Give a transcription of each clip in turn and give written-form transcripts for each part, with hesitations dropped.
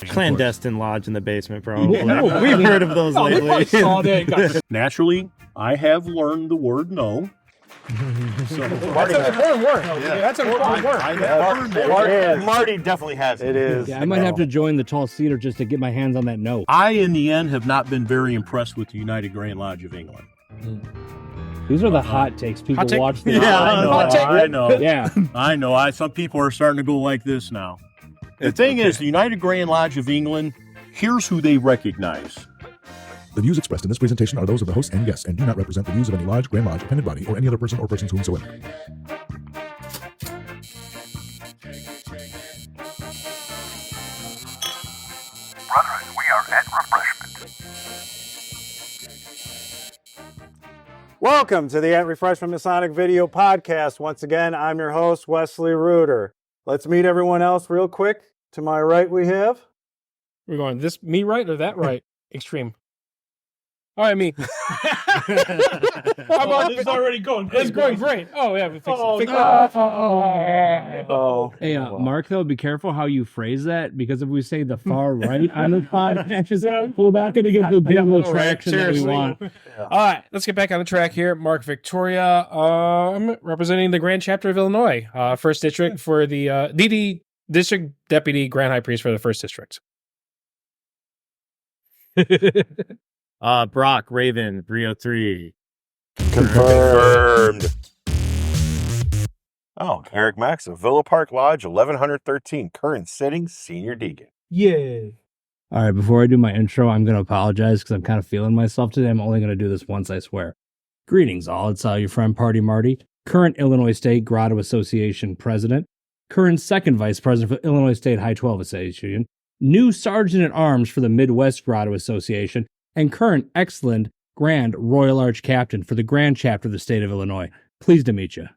Clandestine lodge in the basement, probably. We've heard of those lately. Naturally, I have learned the word no. That's an important word. That's an important word. I have learned that. Marty definitely has it. It is. Yeah, I might have to join the Tall Cedar just to get my hands on that no. I, in the end, have not been very impressed with the United Grand Lodge of England. These are the hot takes. People Hot take? watch the I know. Yeah. I know. Some people are starting to go like this now. The thing is, the United Grand Lodge of England, here's who they recognize. The views expressed in this presentation are those of the host and guests and do not represent the views of any lodge, Grand Lodge, appended body, or any other person or persons whomsoever. Brethren, we are at Refreshment. Welcome to the At Refreshment Masonic video podcast. Once again, I'm your host, Wesley Reuter. Let's meet everyone else real quick. To my right, we have... We're going me right or that right? Extreme. All right, me. It's already going. It's going great. Oh, yeah. We fixed it. Oh. Hey, Mark, though, be careful how you phrase that, because if we say the far right on the podcast, we're not going to get the people traction that we want. All right, let's get back on the track here. Mark Victoria. I'm representing the Grand Chapter of Illinois, First District for the DD District Deputy Grand High Priest for the First District. Brock Raven 303. Confirmed. Oh, Eric Max of Villa Park Lodge, 1113, current sitting senior deacon. Yeah. All right, before I do my intro, I'm going to apologize because I'm kind of feeling myself today. I'm only going to do this once, I swear. Greetings, all. It's your friend Party Marty, current Illinois State Grotto Association president, current second vice president for Illinois State High 12 Association, new sergeant at arms for the Midwest Grotto Association, and current excellent Grand Royal Arch captain for the Grand Chapter of the state of Illinois. Pleased to meet you.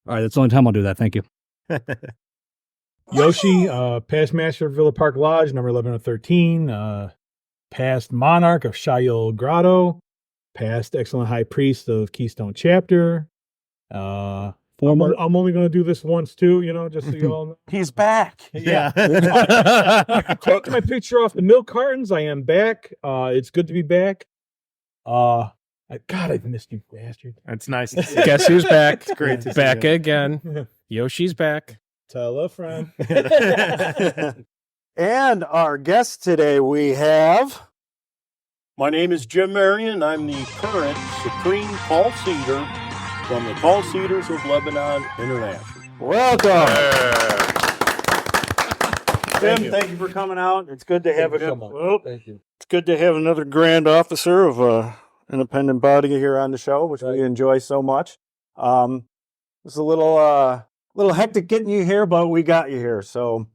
All right, that's the only time I'll do that. Thank you. Yoshi, past master of Villa Park Lodge, number 1113, past monarch of Shayol Grotto, past excellent high priest of Keystone Chapter. I'm only going to do this once too, just so you all know. He's back. Yeah. Take my picture off the milk cartons. I am back. It's good to be back. God, I've missed you, bastard. That's nice. Guess who's back? It's great to see Back you. again. Yoshi's back. Tell a friend. And our guest today we have... My name is Jim Marion. I'm the current Supreme Tall Cedar from the Tall Cedars of Lebanon International. Welcome. Tim, thank you for coming out. It's good to have Thank you. It's good to have another grand officer of an independent body here on the show, which we enjoy so much. It's a little hectic getting you here, but we got you here. So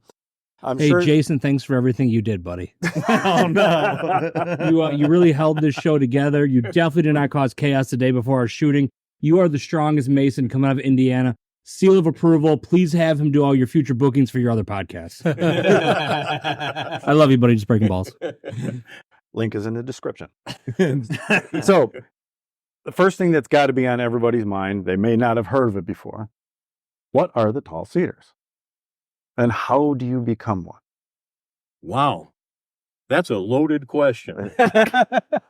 I'm Hey, sure. Jason, thanks for everything you did, buddy. Oh, no. You really held this show together. You definitely did not cause chaos the day before our shooting. You are the strongest Mason coming out of Indiana. Seal of approval. Please have him do all your future bookings for your other podcasts. I love you, buddy. Just breaking balls. Link is in the description. So the first thing that's got to be on everybody's mind, they may not have heard of it before. What are the Tall Cedars? And how do you become one? Wow. That's a loaded question.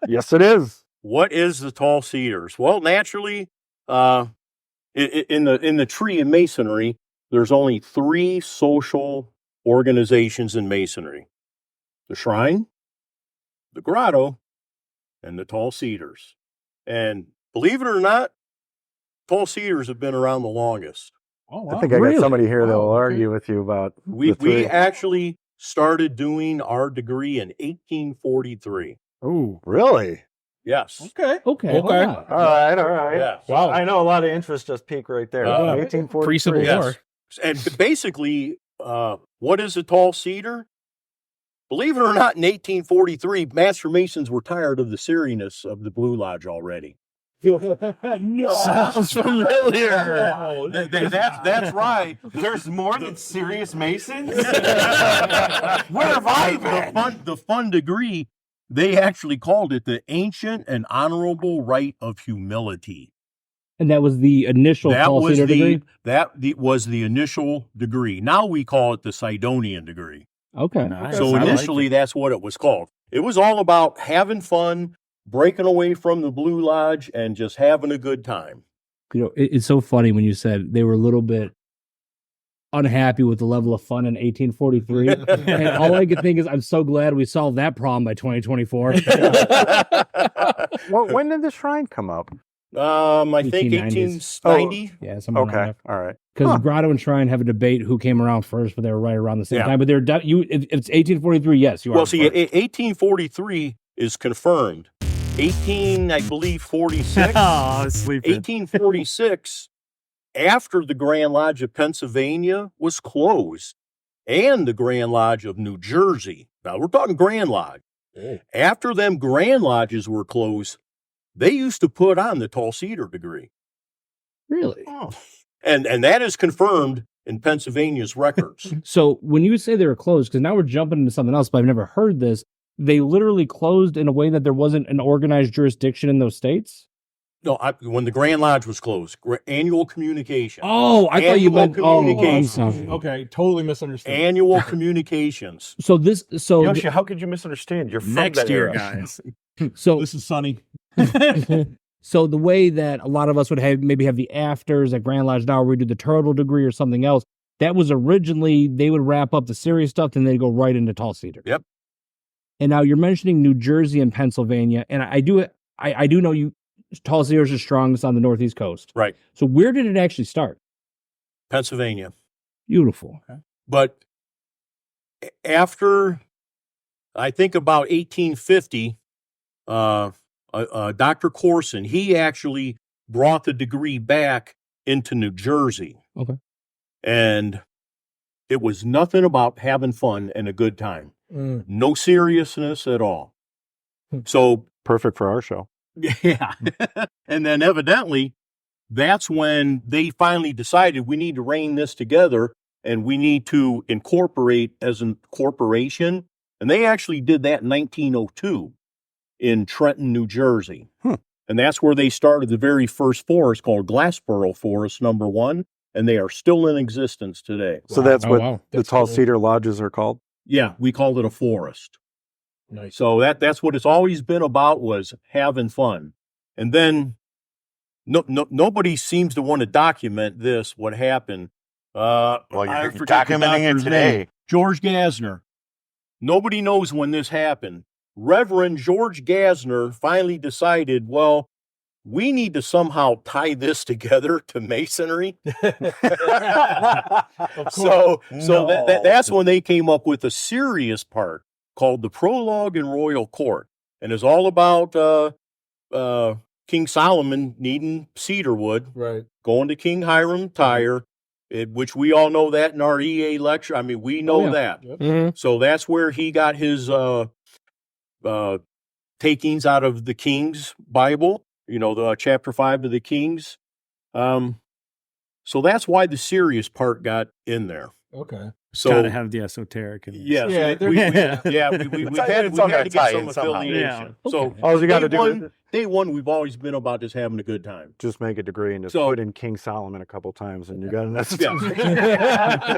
Yes, it is. What is the Tall Cedars? Well, naturally, in the tree of Masonry, there's only 3 social organizations in Masonry: the Shrine, the Grotto, and the Tall Cedars. And believe it or not, Tall Cedars have been around the longest. Oh, wow. I think I got somebody here that will argue with you about We the 3. actually started doing our degree in 1843. Oh, really? Yes. Okay. Okay. Okay. All right. Yeah. Wow. I know a lot of interest just peaked right there. 1843. Pre-Civil War. And basically, what is a Tall Cedar? Believe it or not, in 1843, Master Masons were tired of the seeriness of the Blue Lodge already. Sounds familiar. That's right. There's more than serious Masons? Where have I been? The fun degree, they actually called it the Ancient and Honorable Rite of Humility. And that was the initial That Tall was Cedar degree? was the initial degree. Now we call it the Sidonian degree. Okay. Nice. So I like initially, that's what it was called. It was all about having fun, breaking away from the Blue Lodge, and just having a good time. You know, it's so funny when you said they were a little bit unhappy with the level of fun in 1843. And all I could think is, I'm so glad we solved that problem by 2024. Well, when did the shrine come up? I think 1890s. 1890. Yeah, somewhere around Okay, there. all right. Because Grotto and Shrine have a debate who came around first, but they were right around the same time. But they're if it's 1843, yes, you are. Well, see, first. 1843 is confirmed. 46. Oh, sleeping. 1846, after the Grand Lodge of Pennsylvania was closed, and the Grand Lodge of New Jersey. Now we're talking Grand Lodge. After them Grand Lodges were closed, they used to put on the Tall Cedar degree. Really? And that is confirmed in Pennsylvania's records. So when you say they were closed, because now we're jumping into something else, but I've never heard this, they literally closed in a way that there wasn't an organized jurisdiction in those states? No, when the Grand Lodge was closed, annual communication. Oh, I thought you Annual meant... Oh, I'm communications. sorry. Okay, totally misunderstood. Annual communications. So this... So, Yoshi, how could you misunderstand? You're from Next that year, era. guys. so, This is Sunny. so the way that a lot of us would have maybe have the afters at Grand Lodge now, where we do the turtle degree or something else, that was originally, they would wrap up the serious stuff, then they'd go right into Tall Cedar. Yep. And now you're mentioning New Jersey and Pennsylvania, and I do know you... Tall Cedar is the strongest on the Northeast coast. Right. So where did it actually start? Pennsylvania. Beautiful. But after, I think about 1850, Dr. Corson, he actually brought the degree back into New Jersey. Okay. And it was nothing about having fun and a good time. No seriousness at all. So, Perfect for our show. yeah. And then evidently, that's when they finally decided we need to rein this together and we need to incorporate as a corporation. And they actually did that in 1902 in Trenton, New Jersey. And that's where they started the very first forest called Glassboro Forest number 1. And they are still in existence today. So that's what the That's Tall cool. Cedar Lodges are called? Yeah, we called it a forest. Nice. So that's what it's always been about, was having fun. And then nobody seems to want to document this, what happened. Well, I you're forget the documenting it doctor's today. name. George Gassner. Nobody knows when this happened. Reverend George Gassner finally decided, well, we need to somehow tie this together to Masonry. So that's when they came up with a serious part called the Prologue in Royal Court. And it's all about King Solomon needing cedar wood, Right. going to King Hiram Tyre, which we all know that in our EA lecture. I mean, we know that. Yep. Mm-hmm. So that's where he got his takings out of the King's Bible, the chapter 5 of the Kings. So that's why the serious part got in there. Okay. So Gotta have the esoteric. In this. yes, Yeah, we they're- had it's all to gotta get tie some in somehow. affiliation. Yeah. So All you got to day do one, is day one, we've always been about just having a good time. just make a degree and just So- put in King Solomon a couple times and you got an Yeah.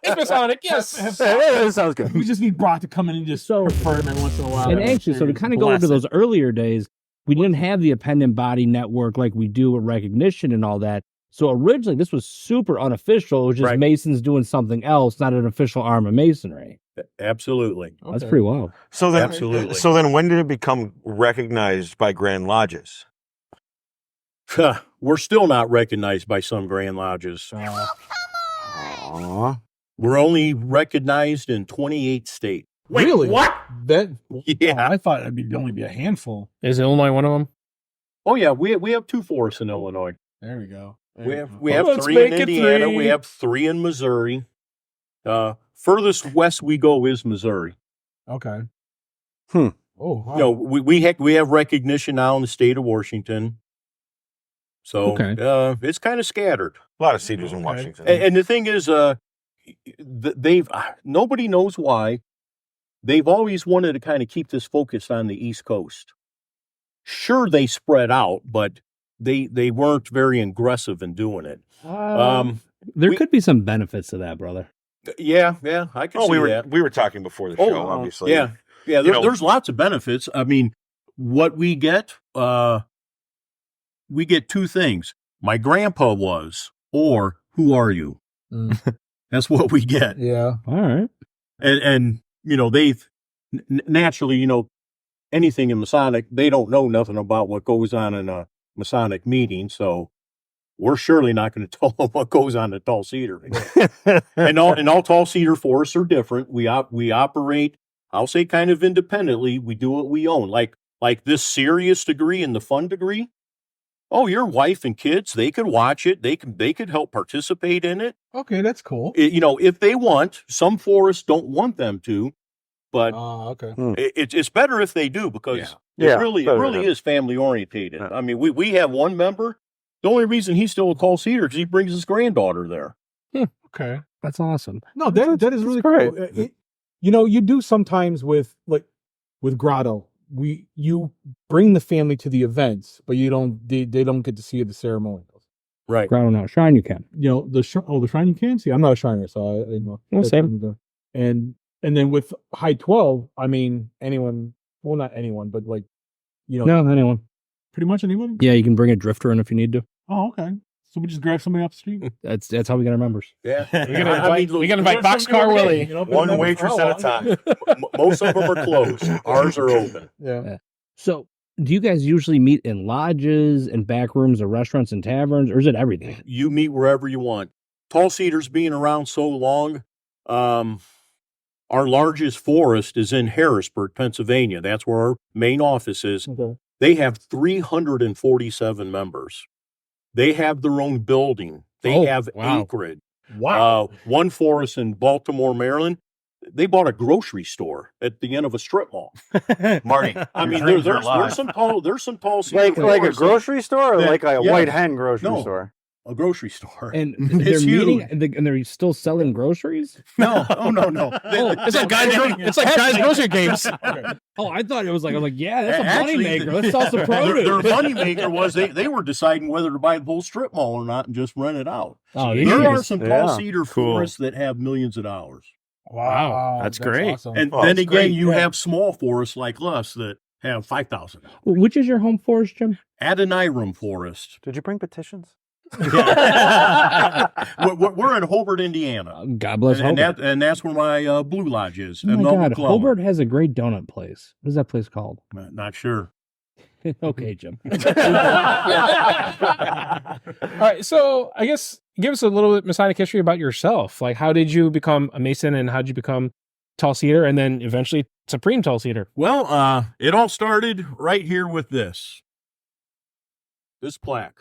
It's Masonic, yes. That sounds good. We just need Brock to come in and just refer him every once in a while. And actually, so to kind of go into those earlier days, we didn't have the appendant body network like we do with recognition and all that. So originally, this was super unofficial. It was just Right. Masons doing something else, not an official arm of Masonry. Absolutely. That's pretty wild. So then, Absolutely. So then, when did it become recognized by Grand Lodges? We're still not recognized by some Grand Lodges. Aw. We're only recognized in 28 states. Really? What? That? Yeah. I thought it'd only be a handful. Is Illinois one of them? Oh, yeah. We have 2 forests in Illinois. There we go. We have Let's 3 in make it Indiana. 3. We have 3 in Missouri. Furthest west we go is Missouri. Okay. Hmm. Oh, wow. We have recognition now in the state of Washington. So Okay. it's kind of scattered. A lot of Cedars in Okay. Washington. And the thing is, nobody knows why. They've always wanted to kind of keep this focused on the East Coast. Sure, they spread out, but they weren't very aggressive in doing it. There we- could be some benefits to that, brother. Yeah, I can see that. we were talking before the show, obviously. Yeah. There's lots of benefits. I mean, what we get two things. My grandpa was, or who are you? That's what we get. Yeah. All right. And they've naturally, anything in Masonic, they don't know nothing about what goes on in a Masonic meeting, so we're surely not going to tell them what goes on at Tall Cedar. and all Tall Cedar forests are different. We operate, I'll say, kind of independently. We do what we own, like this serious degree and the fun degree. Oh, your wife and kids, they could watch it. They could help participate in it. Okay, that's cool. If they want. Some forests don't want them to, but okay. it's better if they do, because it really is family orientated. I mean, we have one member. The only reason he's still at Tall Cedar because he brings his granddaughter there. Okay, that's awesome. No, that is really great. Cool. You do sometimes with Grotto. You bring the family to the events, but they don't get to see the ceremonials. Right. Ground out shrine, you can. The shrine you can see. I'm not a shriner, so I know. Well, same. And then with High 12, I mean, anyone. Well, not anyone, but No, anyone. Pretty much anyone. Yeah, you can bring a drifter in if you need to. Oh, okay. So we just grab somebody off the street. That's how we get our members. Yeah. We gotta invite Boxcar Willie. One waitress at a time. Most of them are closed. Ours are open. Yeah. So, do you guys usually meet in lodges and back rooms of restaurants and taverns, or is it everything? You meet wherever you want. Tall Cedars being around so long, our largest forest is in Harrisburg, Pennsylvania. That's where our main office is. Okay. They have 347 members. They have their own building. They have acreage. Wow. One forest in Baltimore, Maryland, they bought a grocery store at the end of a strip mall. Marty, I mean, there's some tall Cedar like a forests grocery store, or like a yeah. white hen grocery No. store. a grocery store. And they're It's meeting, huge. and they're still selling groceries. No. It's like guys grocery games. Oh, I thought it was like, I was like, yeah, that's a Actually, money maker. Let's sell some Their produce. money maker was they were deciding whether to buy the whole strip mall or not and just rent it out. Oh, There are these- some Yeah. tall cedar Cool. forests that have millions of dollars. Wow, that's great. Awesome. And Oh, then it's again, great. you have small forests like us that have 5,000. Which is your home forest, Jim? Adoniram Forest. Did you bring petitions? We're in Hobart, Indiana. God bless Hobart. And that's where my Blue Lodge is. Oh in my Melton God, McClellan. Hobart has a great donut place. What is that place called? Not sure. Okay, Jim. All right, so I guess give us a little bit Masonic history about yourself. Like, how did you become a Mason, and how did you become Tall Cedar, and then eventually Supreme Tall Cedar? Well, it all started right here with this plaque.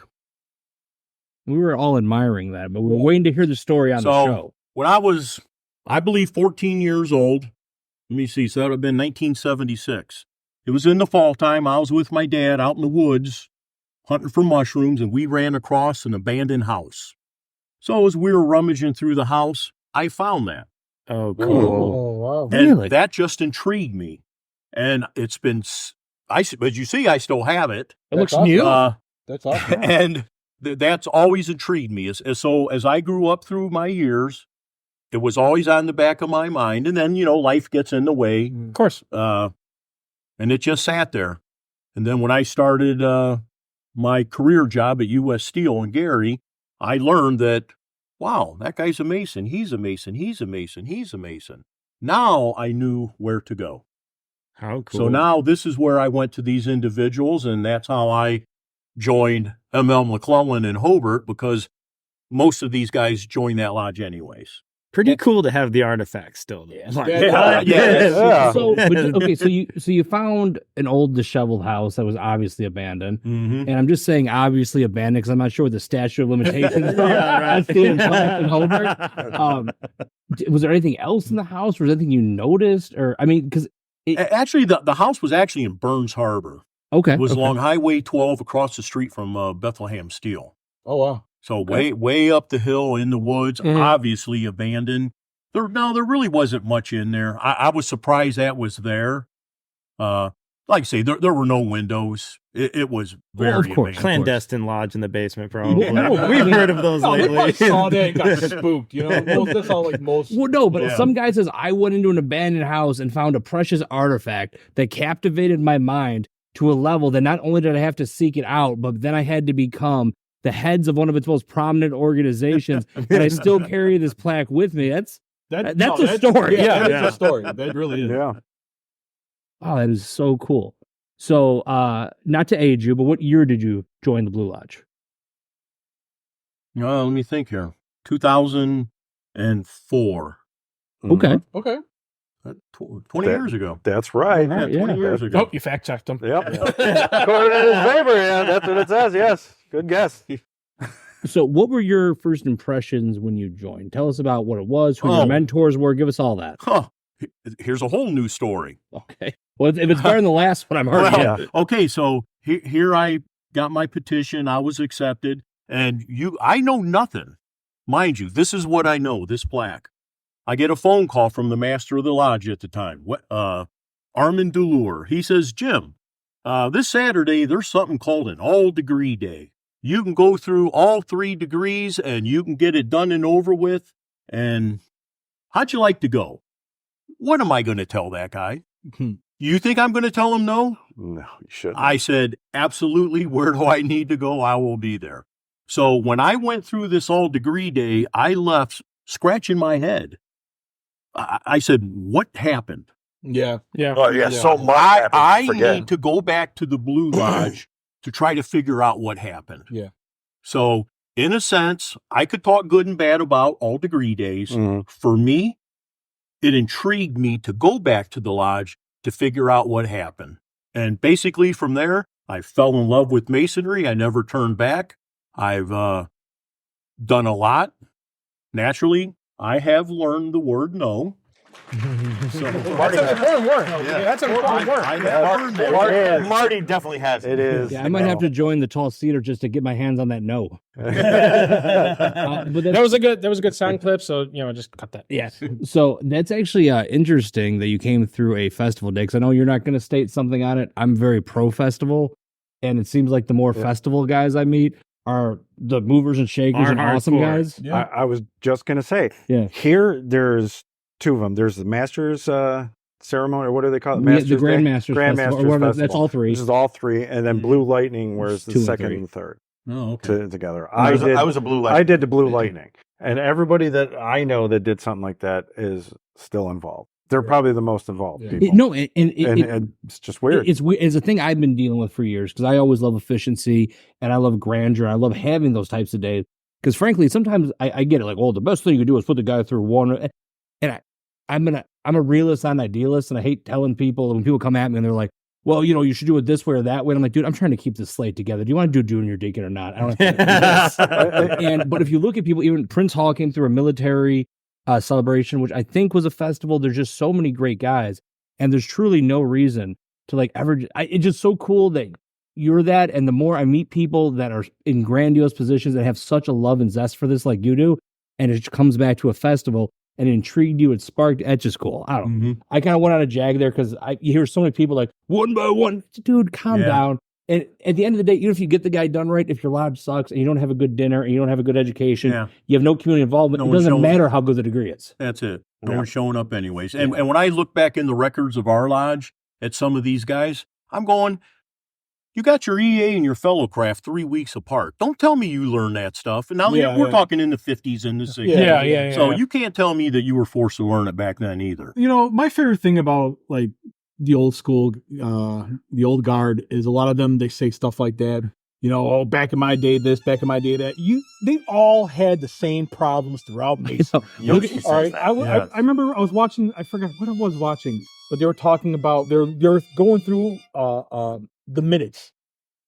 We were all admiring that, but we were waiting to hear the story on the show. When I was, I believe, 14 years old, let me see, so that would have been 1976. It was in the fall time. I was with my dad out in the woods hunting for mushrooms, and we ran across an abandoned house. So as we were rummaging through the house, I found that. Oh, cool. Oh, wow. And Really? that just intrigued me. And it's been, but you see, I still have it. It looks awesome. new. That's awesome. And that's always intrigued me. So as I grew up through my years, it was always on the back of my mind. And then, life gets in the way. Of course. And it just sat there. And then when I started my career job at U.S. Steel in Gary, I learned that, wow, that guy's a Mason. He's a Mason. He's a Mason. He's a Mason. Now I knew where to go. How cool. So now this is where I went to these individuals, and that's how I joined M.L. McClellan in Hobart, because most of these guys joined that lodge anyways. Pretty cool to have the artifacts still. Though. Yeah. So, okay, so you found an old disheveled house that was obviously abandoned, Mm-hmm. and I'm just saying obviously abandoned because I'm not sure what the statute of limitations are. In Hobart. Was there anything else in the house? Was there anything you noticed, or I mean, because Actually, the house was actually in Burns Harbor. okay, It was okay. along Highway 12 across the street from Bethlehem Steel. Oh, wow. So way up the hill in the woods, Mhm. obviously abandoned. There really wasn't much in there. I was surprised that was there. like I say, there were no windows. It was very Well, of course. amazing. Clandestine lodge in the basement, probably. No, We've heard of those No, they lately. probably saw that and got spooked. You know, that's all like most. Well, no, but Yeah. some guy says I went into an abandoned house and found a precious artifact that captivated my mind to a level that not only did I have to seek it out, but then I had to become the heads of one of its most prominent organizations, and I still carry this plaque with me. That's a story. Yeah, Yeah. that's a story. That really is. Yeah. Oh, that is so cool. So, not to age you, but what year did you join the Blue Lodge? Let me think here. 2004. Okay. Okay. 20 years ago. That's right. Yeah, 20 years ago. Oh, you fact checked him. Yep. According to his favor, yeah, that's what it says. Yes. Good guess. So, what were your first impressions when you joined? Tell us about what it was, who Oh. your mentors were. Give us all that. Huh. Here's a whole new story. Okay. Well, if it's better than the last one, I'm hurt. Well, okay, so here I got my petition. I was accepted, and I know nothing. Mind you, this is what I know, this plaque. I get a phone call from the master of the lodge at the time, Armand Delure. He says, Jim, this Saturday, there's something called an all-degree day. You can go through all 3 degrees, and you can get it done and over with, and how'd you like to go? What am I going to tell that guy? You think I'm going to tell him no? No, you shouldn't. I said, absolutely. Where do I need to go? I will be there. So when I went through this all degree day, I left scratching my head. I said, what happened? Yeah. Yeah. Oh, yeah, Yeah. so much happened. I Forget. need to go back to the Blue Lodge to try to figure out what happened. Yeah. So in a sense, I could talk good and bad about all degree days. Mhm. For me, it intrigued me to go back to the lodge to figure out what happened. And basically from there, I fell in love with Masonry. I never turned back. I've done a lot. Naturally, I have learned the word no. So, That's an important word. Yeah, that's an important word. I have learned that. Marty definitely has It is. Yeah, I might have to join the Tall Cedar just to get my hands on that no. But That was a good sound clip. So just cut that. yeah. So that's actually interesting that you came through a festival day, because I know you're not going to state something on it. I'm very pro festival, and it seems like the more festival guys I meet are the movers and shakers Are and awesome hardcore. guys. Yeah. I was just going to say, Yeah. here there's 2 of them. There's the Masters ceremony, or what do they call it? Yeah, Masters the Day? Grandmasters Festival, or whatever, Festival. that's all 3. This is all 3, and then Blue Lightning, where's the 2 and 2nd 3. and 3rd Oh, okay. together. I was a blue light. I did the Blue Lightning, and everybody that I know that did something like that is still involved. They're probably the most involved Yeah. people. No, and It's just weird. It's weird. It's a thing I've been dealing with for years, because I always love efficiency and I love grandeur. I love having those types of days, because frankly, sometimes I get it, like, oh, the best thing you can do is put the guy through one. And I'm a realist, not an idealist, and I hate telling people when people come at me and they're like, well, you should do it this way or that way. And I'm like, dude, I'm trying to keep this slate together. Do you want to do junior deacon or not? I don't have to. But if you look at people, even Prince Hall came through a military celebration, which I think was a festival. There's just so many great guys, and there's truly no reason to it's just so cool that you're that. And the more I meet people that are in grandiose positions that have such a love and zest for this, like you do, and it comes back to a festival and it intrigued you, it sparked, it's just cool. I don't know. I kind of went on a jag there, because you hear so many people like, one by one, dude, calm down. And at the end of the day, even if you get the guy done right, if your lodge sucks and you don't have a good dinner and you don't have a good education, you have no community involvement, No it one doesn't shows matter up. how good the degree is. That's it. No one's showing up anyways. And when I look back in the records of our lodge at some of these guys, I'm going, you got your EA and your fellowcraft 3 weeks apart. Don't tell me you learned that stuff. And now we're talking in the 50s and the 60s. Yeah. So you can't tell me that you were forced to learn it back then either. My favorite thing about like the old school, the old guard is a lot of them, they say stuff like that. Oh, back in my day, this, back in my day, that. They all had the same problems throughout Mason. All right, I remember I was watching. I forgot what I was watching, but they were talking about they're going through the minutes,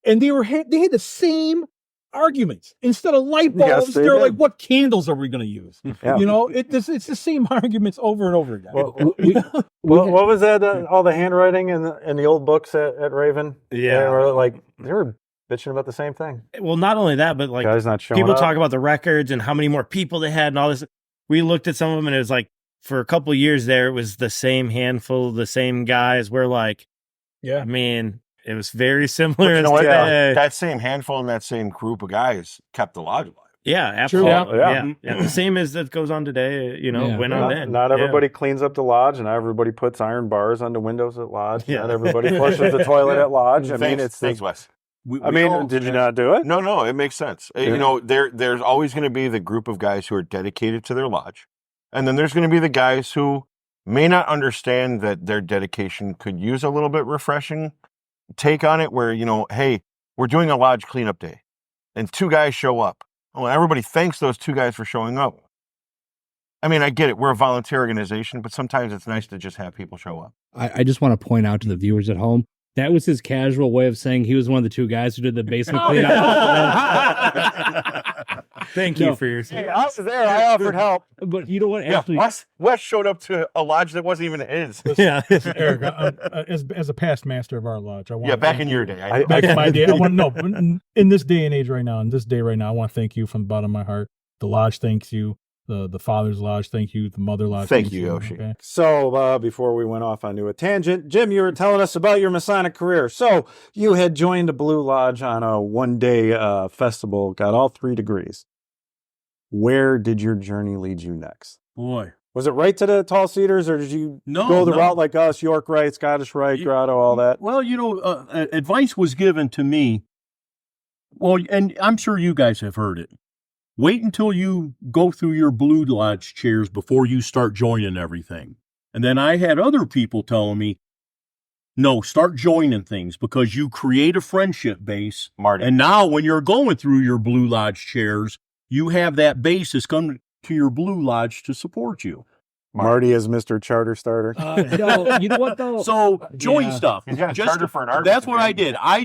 and they had the same arguments. Instead of light bulbs, Yes, they they're did. like, "What candles are we going to use?" Yeah. It's the same arguments over and over again. What was that? All the handwriting in the old books at Raven? Yeah. They were bitching about the same thing. Well, not only that, but like Guys not showing people up. talk about the records and how many more people they had and all this. We looked at some of them, and it was like for a couple of years there, it was the same handful, the same guys. We're like, Yeah. I mean, it was very similar You as know what? today. That same handful and that same group of guys kept the lodge alive. Yeah, True. absolutely. Yeah. Yeah. The same as that goes on today, Yeah. went on Not, then. not Yeah. everybody cleans up the lodge, and not everybody puts iron bars on the windows at lodge. Yeah. Not everybody flushes the toilet at lodge. I mean, it's thanks, Wes. I mean, did you not do it? No, it makes sense. Yeah. You know, there's always going to be the group of guys who are dedicated to their lodge. And then there's going to be the guys who may not understand that their dedication could use a little bit refreshing take on it where, hey, we're doing a lodge cleanup day and 2 guys show up. Well, everybody thanks those 2 guys for showing up. I mean, I get it. We're a volunteer organization, but sometimes it's nice to just have people show up. I just want to point out to the viewers at home, that was his casual way of saying he was one of the 2 guys who did the basement cleanup. Thank No. you for your Hey, I was there. I offered help. But you know what? Yeah, Actually, Wes showed up to a lodge that wasn't even his. Yeah. Eric, as a past master of our lodge, I want Yeah, back in your day. I know. back in my day, I want in this day and age right now, in this day right now, I want to thank you from the bottom of my heart. The lodge thanks you. The father's lodge, thank you. The mother lodge, Thank thanks you, Yoshi. Okay? So, before we went off onto a tangent, Jim, you were telling us about your Masonic career. So, you had joined a Blue Lodge on a one-day festival, got all 3 degrees. Where did your journey lead you next? Boy. Was it right to the Tall Cedars, or did you No, go the no. route like us, York Rite, Scottish Rite, Grotto, all that? Well, advice was given to me. Well, and I'm sure you guys have heard it. Wait until you go through your Blue Lodge chairs before you start joining everything. And then I had other people telling me, no, start joining things because you create a friendship base. Marty. And now when you're going through your Blue Lodge chairs, you have that base that's come to your Blue Lodge to support you. Marty is Mr. Charter Starter. no, you know what though? So join Yeah. stuff. He's got a charter for an artist. That's what I did. I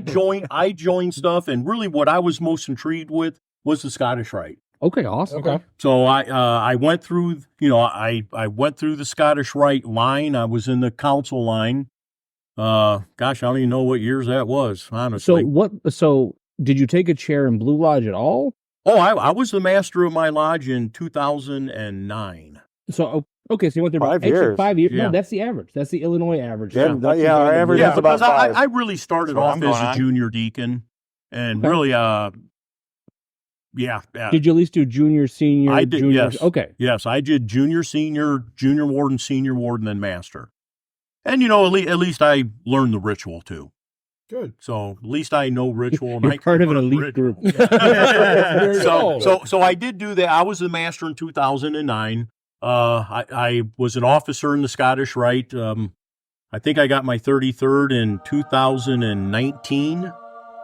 joined stuff, and really what I was most intrigued with was the Scottish Rite. Okay, awesome. Okay. So I went through, I went through the Scottish Rite line. I was in the council line. Gosh, I don't even know what years that was, honestly. So did you take a chair in Blue Lodge at all? Oh, I was the master of my lodge in 2009. So okay, so you went there 5 about years. 5 years. Yeah. No, that's the average. That's the Illinois average. Yeah, That's yeah, our the- average Yeah, is about because 5. I really started That's what off I'm as going a on. junior deacon, and Okay. really, yeah. Did you at least do junior, senior? I did, junior? yes. Okay. Yes, I did junior, senior, junior warden, senior warden, then master. And, at least I learned the ritual, too. Good. So at least I know ritual. And You're I part of an learn elite ritual. group. So I did do that. I was the master in 2009. I was an officer in the Scottish Rite. I think I got my 33rd in 2019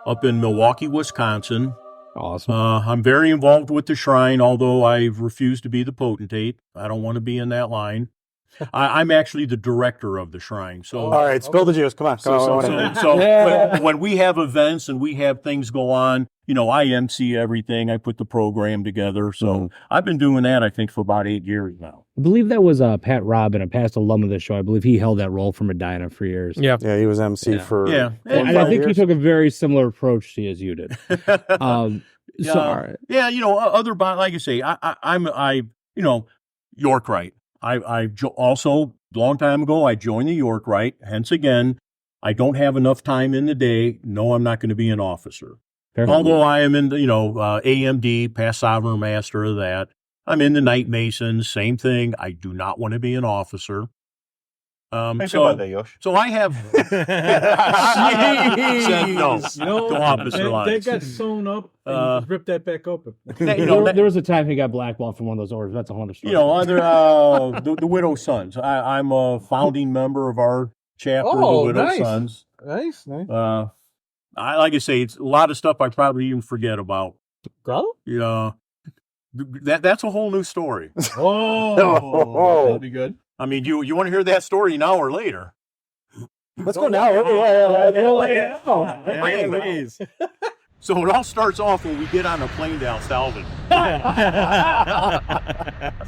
up in Milwaukee, Wisconsin. Awesome. I'm very involved with the shrine, although I refuse to be the potentate. I don't want to be in that line. I'm actually the director of the shrine. So, All right, spill the juice. Come on. when we have events and we have things go on, I MC everything. I put the program together. So I've been doing that, I think, for about 8 years now. I believe that was Pat Robin, a past alum of the show. I believe he held that role for Medina for years. Yeah. Yeah, he was MC for Yeah. 4 or And 5 I think years. he took a very similar approach to you as you did. So, all right. Yeah, other like I say, I'm York Rite. Also long time ago I joined the York Rite. Hence again, I don't have enough time in the day. No, I'm not going to be an officer. Fair. Although I am in the AMD, past sovereign master of that. I'm in the Night Masons, same thing. I do not want to be an officer. Thanks about that, Yosh. So I have said no to officer That lines. got sewn up and rip that back open. There was a time he got blackballed from one of those orders. That's a whole other story. The Widow's Sons. I'm a founding member of our chapter, the Widow's nice. Sons. Nice. Like I say, it's a lot of stuff I probably even forget about. Grotto? That's a whole new story. Oh. That'd be good. I mean, you want to hear that story now or later? Let's go now. Please. So it all starts off when we get on a plane to El Salvador.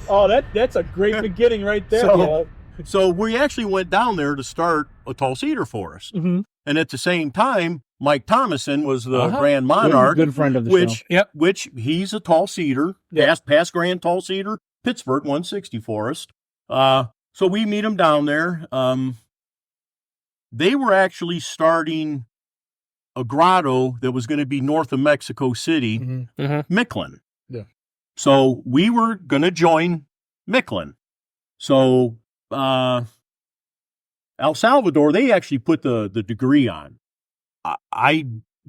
Oh, that's a great beginning right there. So we actually went down there to start a tall cedar forest. Mm-hmm. And at the same time, Mike Thomason was the Grand Monarch, good friend of the show. which he's a tall cedar, past Grand Tall Cedar, Pittsburgh 160 forest. So we meet him down there. they were actually starting a grotto that was going to be north of Mexico City, Miquelon. Yeah. So we were going to join Miquelon. So El Salvador, they actually put the degree on. I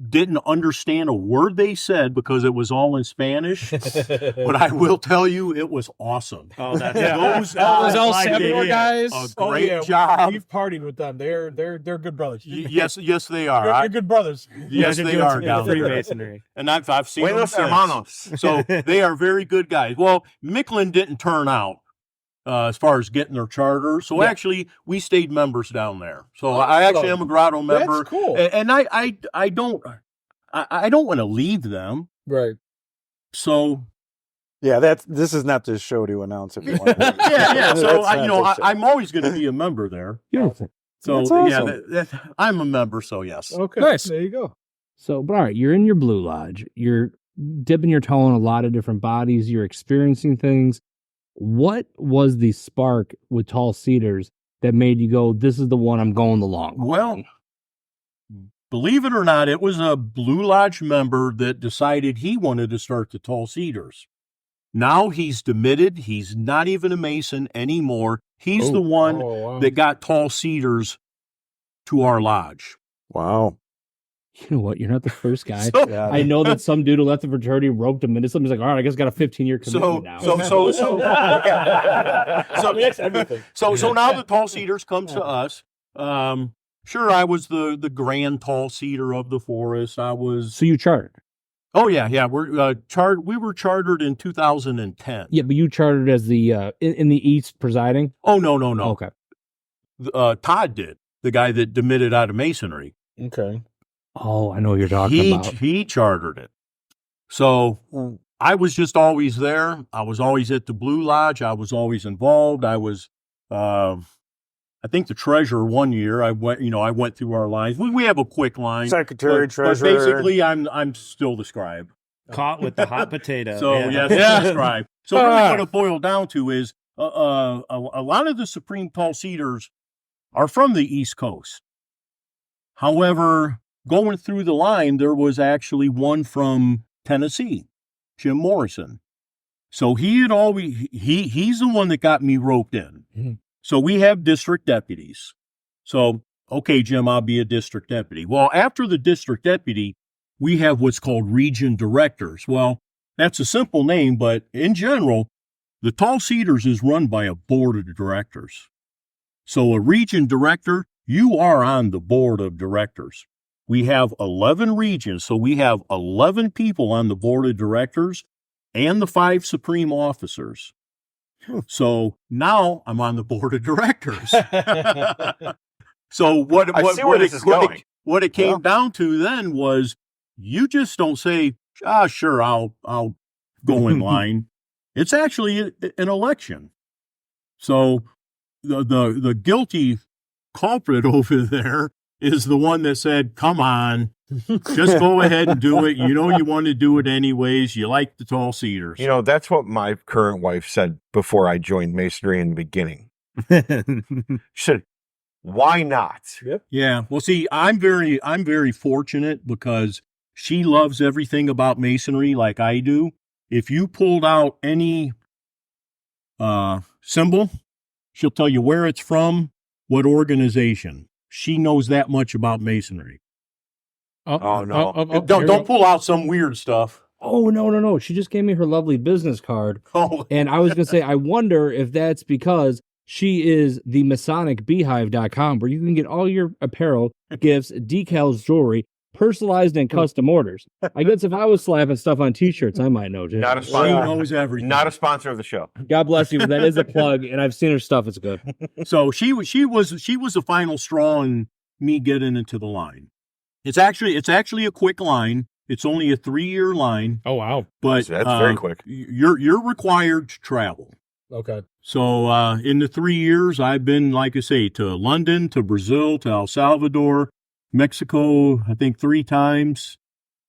didn't understand a word they said because it was all in Spanish, but I will tell you it was awesome. Oh, that's Those El Salvador guys. A great job. We've partied with them. They're good brothers. Yes, they are. You're good brothers. Yes, they are. Yeah, down there. Freemasonry. And I've seen them Buenos since. hermanos. So they are very good guys. Well, Miquelon didn't turn out as far as getting their charter. So actually, we stayed members down there. So I actually am a grotto member. That's cool. And I don't want to leave them. Right. So Yeah, this is not the show to announce if you want. yeah. So That's not the show. I'm always going to be a member there. Beautiful. So That's awesome. I'm a member. So yes. Okay. Nice. There you go. So, but all right, you're in your Blue Lodge. You're dipping your toe in a lot of different bodies. You're experiencing things. What was the spark with Tall Cedars that made you go, this is the one I'm going the long haul? Well, believe it or not, it was a Blue Lodge member that decided he wanted to start the Tall Cedars. Now he's demitted. He's not even a Mason anymore. He's the one that got Tall Cedars to our lodge. Wow. You know what? You're not the first guy. So- Yeah. I know that some dude who left the fraternity roped him into something. He's like, all right, I guess I got a 15-year commitment now. So now the Tall Cedars comes to us. Sure, I was the grand Tall Cedar of the forest. I was. So you chartered? Oh yeah. We're We were chartered in 2010. Yeah, but you chartered as the in the East presiding? Oh no. Okay. Todd did, the guy that demitted out of Masonry. Okay. Oh, I know what you're talking about. He chartered it. So I was just always there. I was always at the Blue Lodge. I was always involved. I was, I think, the treasurer one year. I went through our lines. We have a quick line. Secretary, but treasurer. basically, I'm still the scribe. Caught with the hot potato. So yes, the scribe. So really what it boiled down to is a lot of the Supreme Tall Cedars are from the East Coast. However, going through the line, there was actually one from Tennessee, Jim Morrison. So he's the one that got me roped in. Mm-hmm. So we have district deputies. So, okay, Jim, I'll be a district deputy. Well, after the district deputy, we have what's called region directors. Well, that's a simple name, but in general, the Tall Cedars is run by a board of directors. So a region director, you are on the board of directors. We have 11 regions, so we have 11 people on the board of directors and the 5 supreme officers. So now I'm on the board of directors. So what it came down to then was, you just don't say, sure, I'll go in line. It's actually an election. So the guilty culprit over there is the one that said, come on, just go ahead and do it. You know you want to do it anyways. You like the Tall Cedars. You know, that's what my current wife said before I joined Masonry in the beginning. She said, why not? Yep. Yeah. Well, see, I'm very fortunate because she loves everything about Masonry like I do. If you pulled out any symbol, she'll tell you where it's from, what organization. She knows that much about Masonry. Don't pull out some weird stuff. Oh, no. She just gave me her lovely business card. Oh. And I was going to say, I wonder if that's because she is the Masonic Beehive.com, where you can get all your apparel, gifts, decals, jewelry, personalized and custom orders. I guess if I was slapping stuff on t-shirts, I might know, Jim. Not a She sponsor. knows everything. Not a sponsor of the show. God bless you, but that is a plug, and I've seen her stuff. It's good. So she was the final straw in me getting into the line. It's actually a quick line. It's only a 3-year line. Oh, wow. But That's very quick. You're required to travel. Okay. So in the 3 years, I've been, like I say, to London, to Brazil, to El Salvador, Mexico, I think 3 times.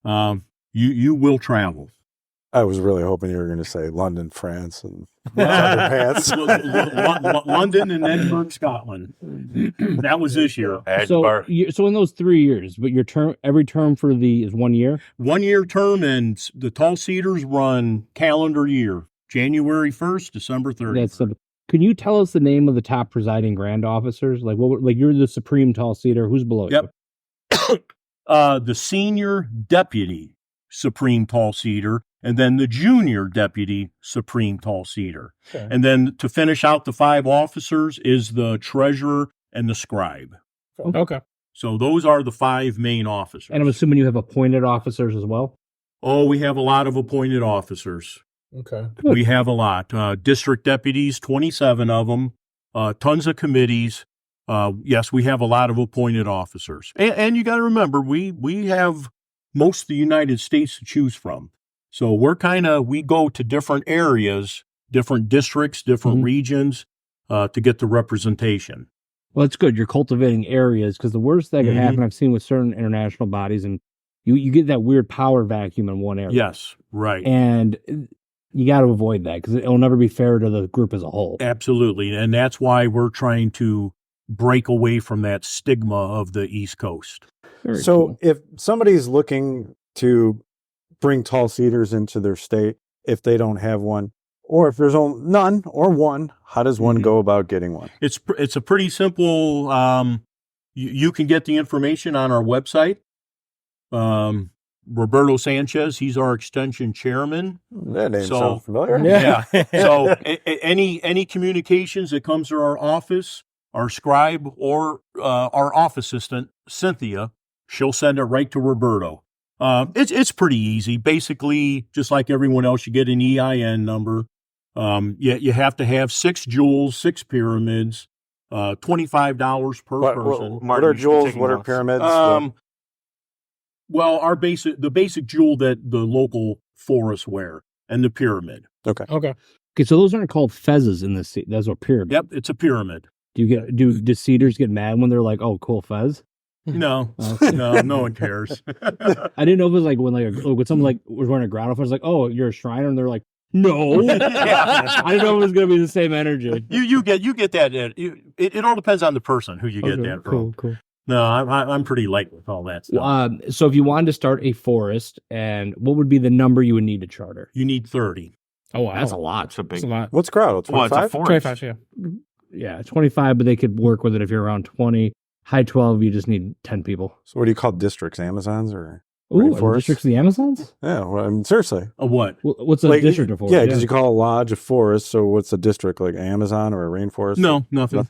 You will travel. I was really hoping you were going to say London, France, and pants. London and Edinburgh, Scotland. That was this year. So in those 3 years, but your term, every term for the is 1 year? 1 year term, and the Tall Cedars run calendar year, January 1st, December 30th. Can you tell us the name of the top presiding grand officers? Like you're the supreme Tall Cedar. Who's below you? The senior deputy supreme Tall Cedar, and then the junior deputy supreme Tall Cedar. Okay. And then to finish out the 5 officers is the treasurer and the scribe. Okay. So those are the 5 main officers. And I'm assuming you have appointed officers as well? Oh, we have a lot of appointed officers. Okay. Good. We have a lot. District deputies, 27 of them, tons of committees. Yes, we have a lot of appointed officers. And you got to remember, we have most of the United States to choose from. So we go to different areas, different districts, different regions to get the representation. Well, it's good. You're cultivating areas, because the worst that can happen, I've seen with certain international bodies, and you get that weird power vacuum in one area. Yes, right. And you got to avoid that, because it'll never be fair to the group as a whole. Absolutely. And that's why we're trying to break away from that stigma of the East Coast. Very cool. If somebody's looking to bring Tall Cedars into their state, if they don't have one, or if there's none or one, how does one go about getting one? It's a pretty simple, you can get the information on our website. Roberto Sanchez, he's our extension chairman. That name sounds familiar. Yeah. So any communications that comes to our office, our scribe or our office assistant, Cynthia, she'll send it right to Roberto. It's pretty easy. Basically, just like everyone else, you get an EIN number. You have to have 6 jewels, 6 pyramids, $25 per person. What are jewels? What are pyramids? Well, the basic jewel that the local forests wear, and the pyramid. Okay. So those aren't called fezzes in this. Those are pyramids. Yep, it's a pyramid. Do Cedars get mad when they're like, "Oh, cool fez"? No, no one cares. I didn't know if it was like when someone was wearing a grotto fez, like, "Oh, you're a Shriner," and they're like, "No." I didn't know it was going to be the same energy. You get that. It all depends on the person who you get that from. Cool. No, I'm pretty light with all that stuff. So if you wanted to start a forest, and what would be the number you would need to charter? You need 30. Oh, wow. That's a lot. That's a lot. What's grotto? 25? Well, it's a 25, yeah. Yeah, 25, but they could work with it if you're around 20. High 12, you just need 10 people. So what do you call districts? Amazons or districts of the Amazons? Yeah, well, I mean, seriously. A what? What's a district of forest? Yeah, because you call a lodge a forest, so what's a district, like Amazon or a rainforest? No, nothing.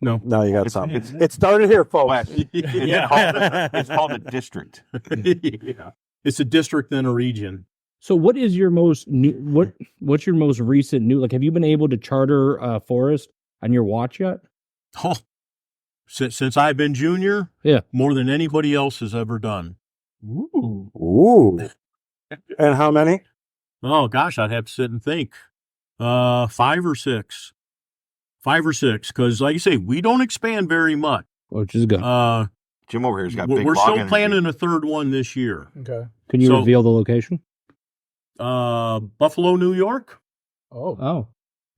No. Now you got something. It started here, folks. It's called a district. Yeah. It's a district and a region. So what is your most what's your most recent new, have you been able to charter a forest on your watch yet? Oh, since I've been junior, more than anybody else has ever done. Ooh. And how many? Oh gosh, I'd have to sit and think. 5 or 6. 5 or 6, because like you say, we don't expand very much. Which is good. Jim over here's got big We're log still energy. planning a 3rd one this year. Okay. Can you reveal the location? Buffalo, New York. Oh,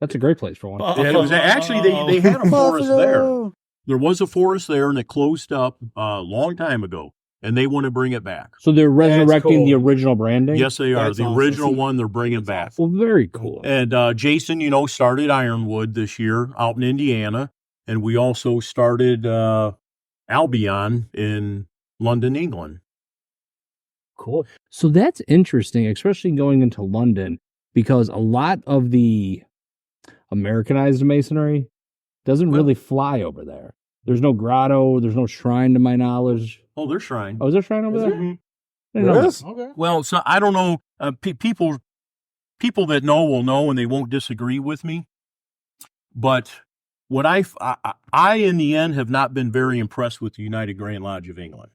that's a great place for one. It was actually they had a forest there. There was a forest there, and it closed up a long time ago, and they want to bring it back. So they're resurrecting the original branding? Yes, they are. That's the awesome. original one they're bringing back. Well, very cool. And Jason, started Ironwood this year out in Indiana, and we also started Albion in London, England. Cool. So that's interesting, especially going into London, because a lot of the Americanized masonry doesn't really fly over there. There's no grotto. There's no shrine, to my knowledge. Oh, there's shrine. Oh, is there a shrine over there? Mm-hmm. There is? Okay. Well, so I don't know. People that know will know, and they won't disagree with me. But what I in the end have not been very impressed with the United Grand Lodge of England.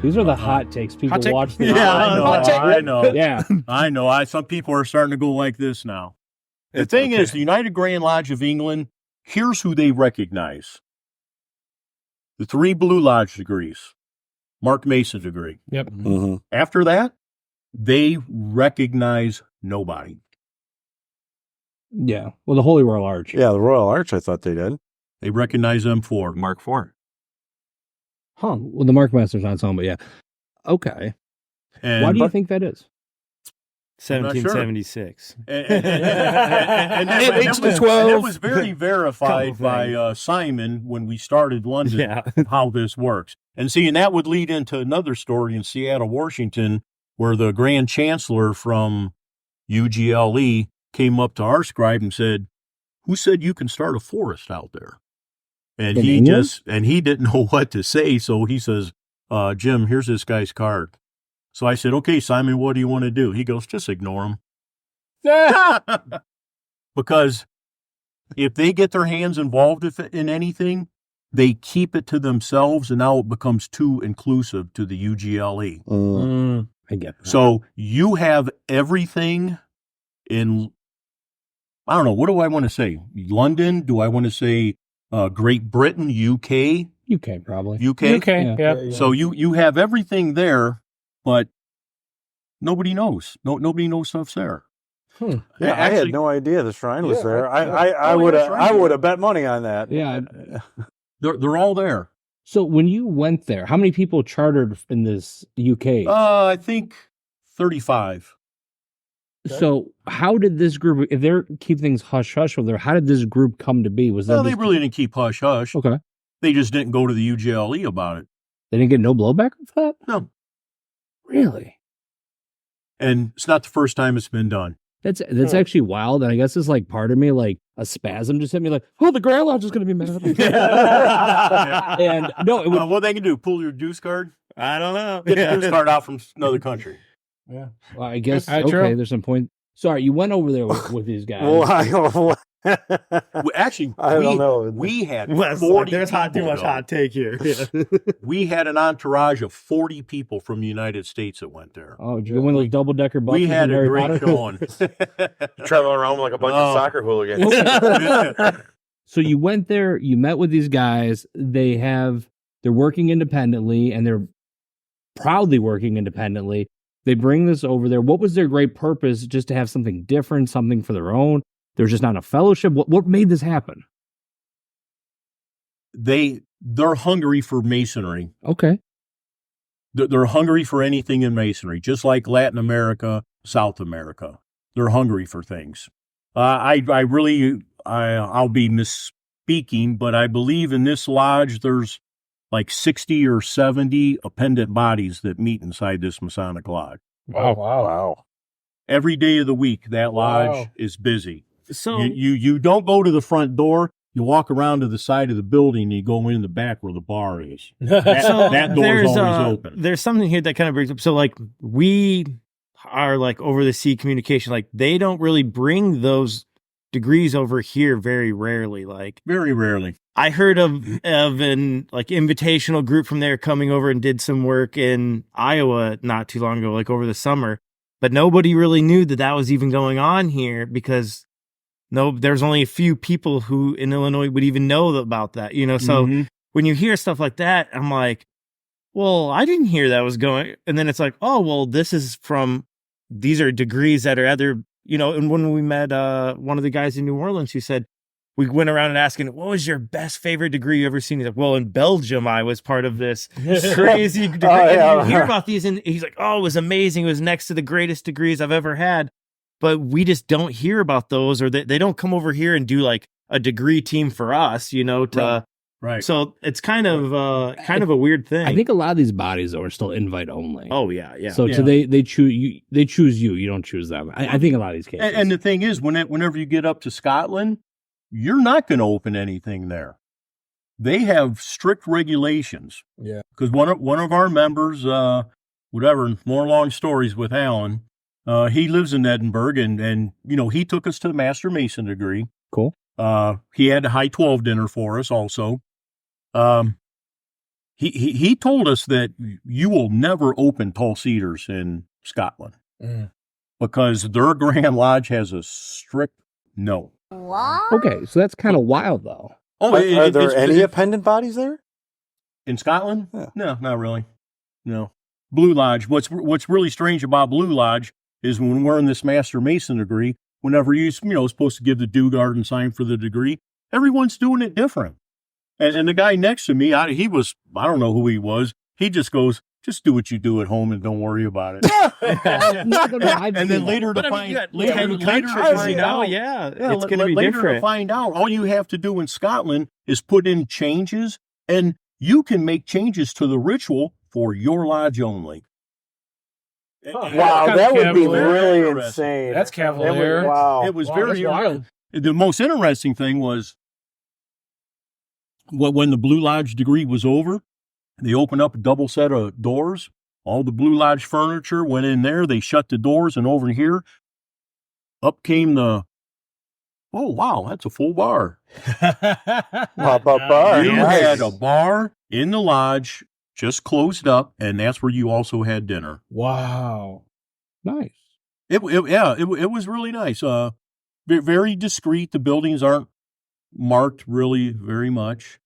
These are the hot takes. People watch the I know. Yeah. I know. Some people are starting to go like this now. The thing is, the United Grand Lodge of England, here's who they recognize. The 3 Blue Lodge degrees, Mark Mason degree. Yep. Mm-hmm. After that, they recognize nobody. Yeah. Well, the Holy Royal Arch. Yeah, the Royal Arch, I thought they did. They recognize them for Mark IV. Huh. Well, the Mark Master's not home, but yeah. Okay. and Why do you think that is? 1776. and that was very verified by Simon when we started London, Yeah. how this works. And see, and that would lead into another story in Seattle, Washington, where the Grand Chancellor from UGLE came up to our scribe and said, "Who said you can start a forest out there?" And In he England? he didn't know what to say, so he says, "Jim, here's this guy's card." So I said, "Okay, Simon, what do you want to do?" He goes, "Just ignore him." Because if they get their hands involved in anything, they keep it to themselves, and now it becomes too inclusive to the UGLE. I get that. So you have everything in, I don't know, what do I want to say? London? Do I want to say Great Britain, UK? UK, probably. UK? Okay. Yeah. So you have everything there, but nobody knows. Nobody knows stuff's there. Yeah, I had no idea the shrine was there. I Oh, would yeah, have shrine. bet money on that. Yeah. They're all there. So when you went there, how many people chartered in this UK? I think 35. So how did this group, if they're keep things hush hush over there, how did this group come to be? Was that Well, they just- really didn't keep hush hush. okay? They just didn't go to the UGLE about it. They didn't get no blowback with that? No. Really? And it's not the first time it's been done. That's actually wild, and I guess it's like part of me, like a spasm just hit me, like, oh, the Grand Lodge is going to be mad at me. And no, it would, What they can do, pull your juice card, I don't know. get the juice card out from another country. Yeah. well, I guess True. okay. There's some point. Sorry, you went over there with these guys. Well, Actually, I don't know. we had Wes, 40 there's too people much go. hot take here. Yeah. We had an entourage of 40 people from the United States that went there. Oh, did you go one of those double decker buses? We had in a Harry great Potter? showing. Traveling around like a bunch Oh. of soccer hooligans. So you went there, you met with these guys. They're working independently, and they're proudly working independently. They bring this over there. What was their great purpose? Just to have something different, something for their own. There's just not a fellowship. What made this happen? They're hungry for masonry. Okay. They're hungry for anything in masonry, just like Latin America, South America. They're hungry for things. I'll be misspeaking, but I believe in this lodge there's like 60 or 70 appendant bodies that meet inside this Masonic lodge. Wow. Every day of the week, that lodge Wow. is busy. So You don't go to the front door. You walk around to the side of the building and you go in the back where the bar is. That door's always open. There's something here that kind of brings up. So, like, we are like over the sea communication. Like, they don't really bring those degrees over here very rarely. Like, Very rarely. I heard of an like invitational group from there coming over and did some work in Iowa not too long ago, like over the summer. But nobody really knew that was even going on here because there's only a few people who in Illinois would even know about that, you know? So Mhm. when you hear stuff like that, I'm like, well, I didn't hear that was going. And then it's like, oh, well, these are degrees that are either, you know, and when we met one of the guys in New Orleans who said, we went around and asking, what was your best favorite degree you ever seen? He's like, well, in Belgium, I was part of this crazy degree. yeah. And you hear about these, and he's like, oh, it was amazing. It was next to the greatest degrees I've ever had. But we just don't hear about those, or they don't come over here and do like a degree team for us, you know, Right. So it's kind of a weird thing. I think a lot of these bodies though are still invite only. Oh yeah. So they choose you. They choose you. You don't choose them. I think a lot of these cases. And the thing is, whenever you get up to Scotland, you're not going to open anything there. They have strict regulations. Yeah. Because one of our members, more long stories with Alan, he lives in Edinburgh, and you know, he took us to the Master Mason degree. Cool. He had a high 12 dinner for us also. He told us that you will never open tall cedars in Scotland because their Grand Lodge has a strict no. Okay, so that's kind of wild though. Oh, Are there any appendant bodies there? in Scotland? Yeah. No, not really. No. Blue Lodge. What's really strange about Blue Lodge is when we're in this Master Mason degree, whenever you're supposed to give the Dugard and sign for the degree, everyone's doing it different. And the guy next to me, I don't know who he was. He just goes, just do what you do at home and don't worry about it. And then later to find out, it's going to be later different. to find out, all you have to do in Scotland is put in changes, and you can make changes to the ritual for your lodge only. Wow, That's that would be cavalier. really insane. That's cavalier. Wow. It was Wow, very that's wild. The most interesting thing was when the Blue Lodge degree was over, they opened up a double set of doors. All the Blue Lodge furniture went in there. They shut the doors, and over here, up came oh, wow, that's a full bar. Pop-up bar. You Nice. had a bar in the lodge, just closed up, and that's where you also had dinner. Wow. Nice. It was really nice. Very discreet. The buildings aren't marked really very much.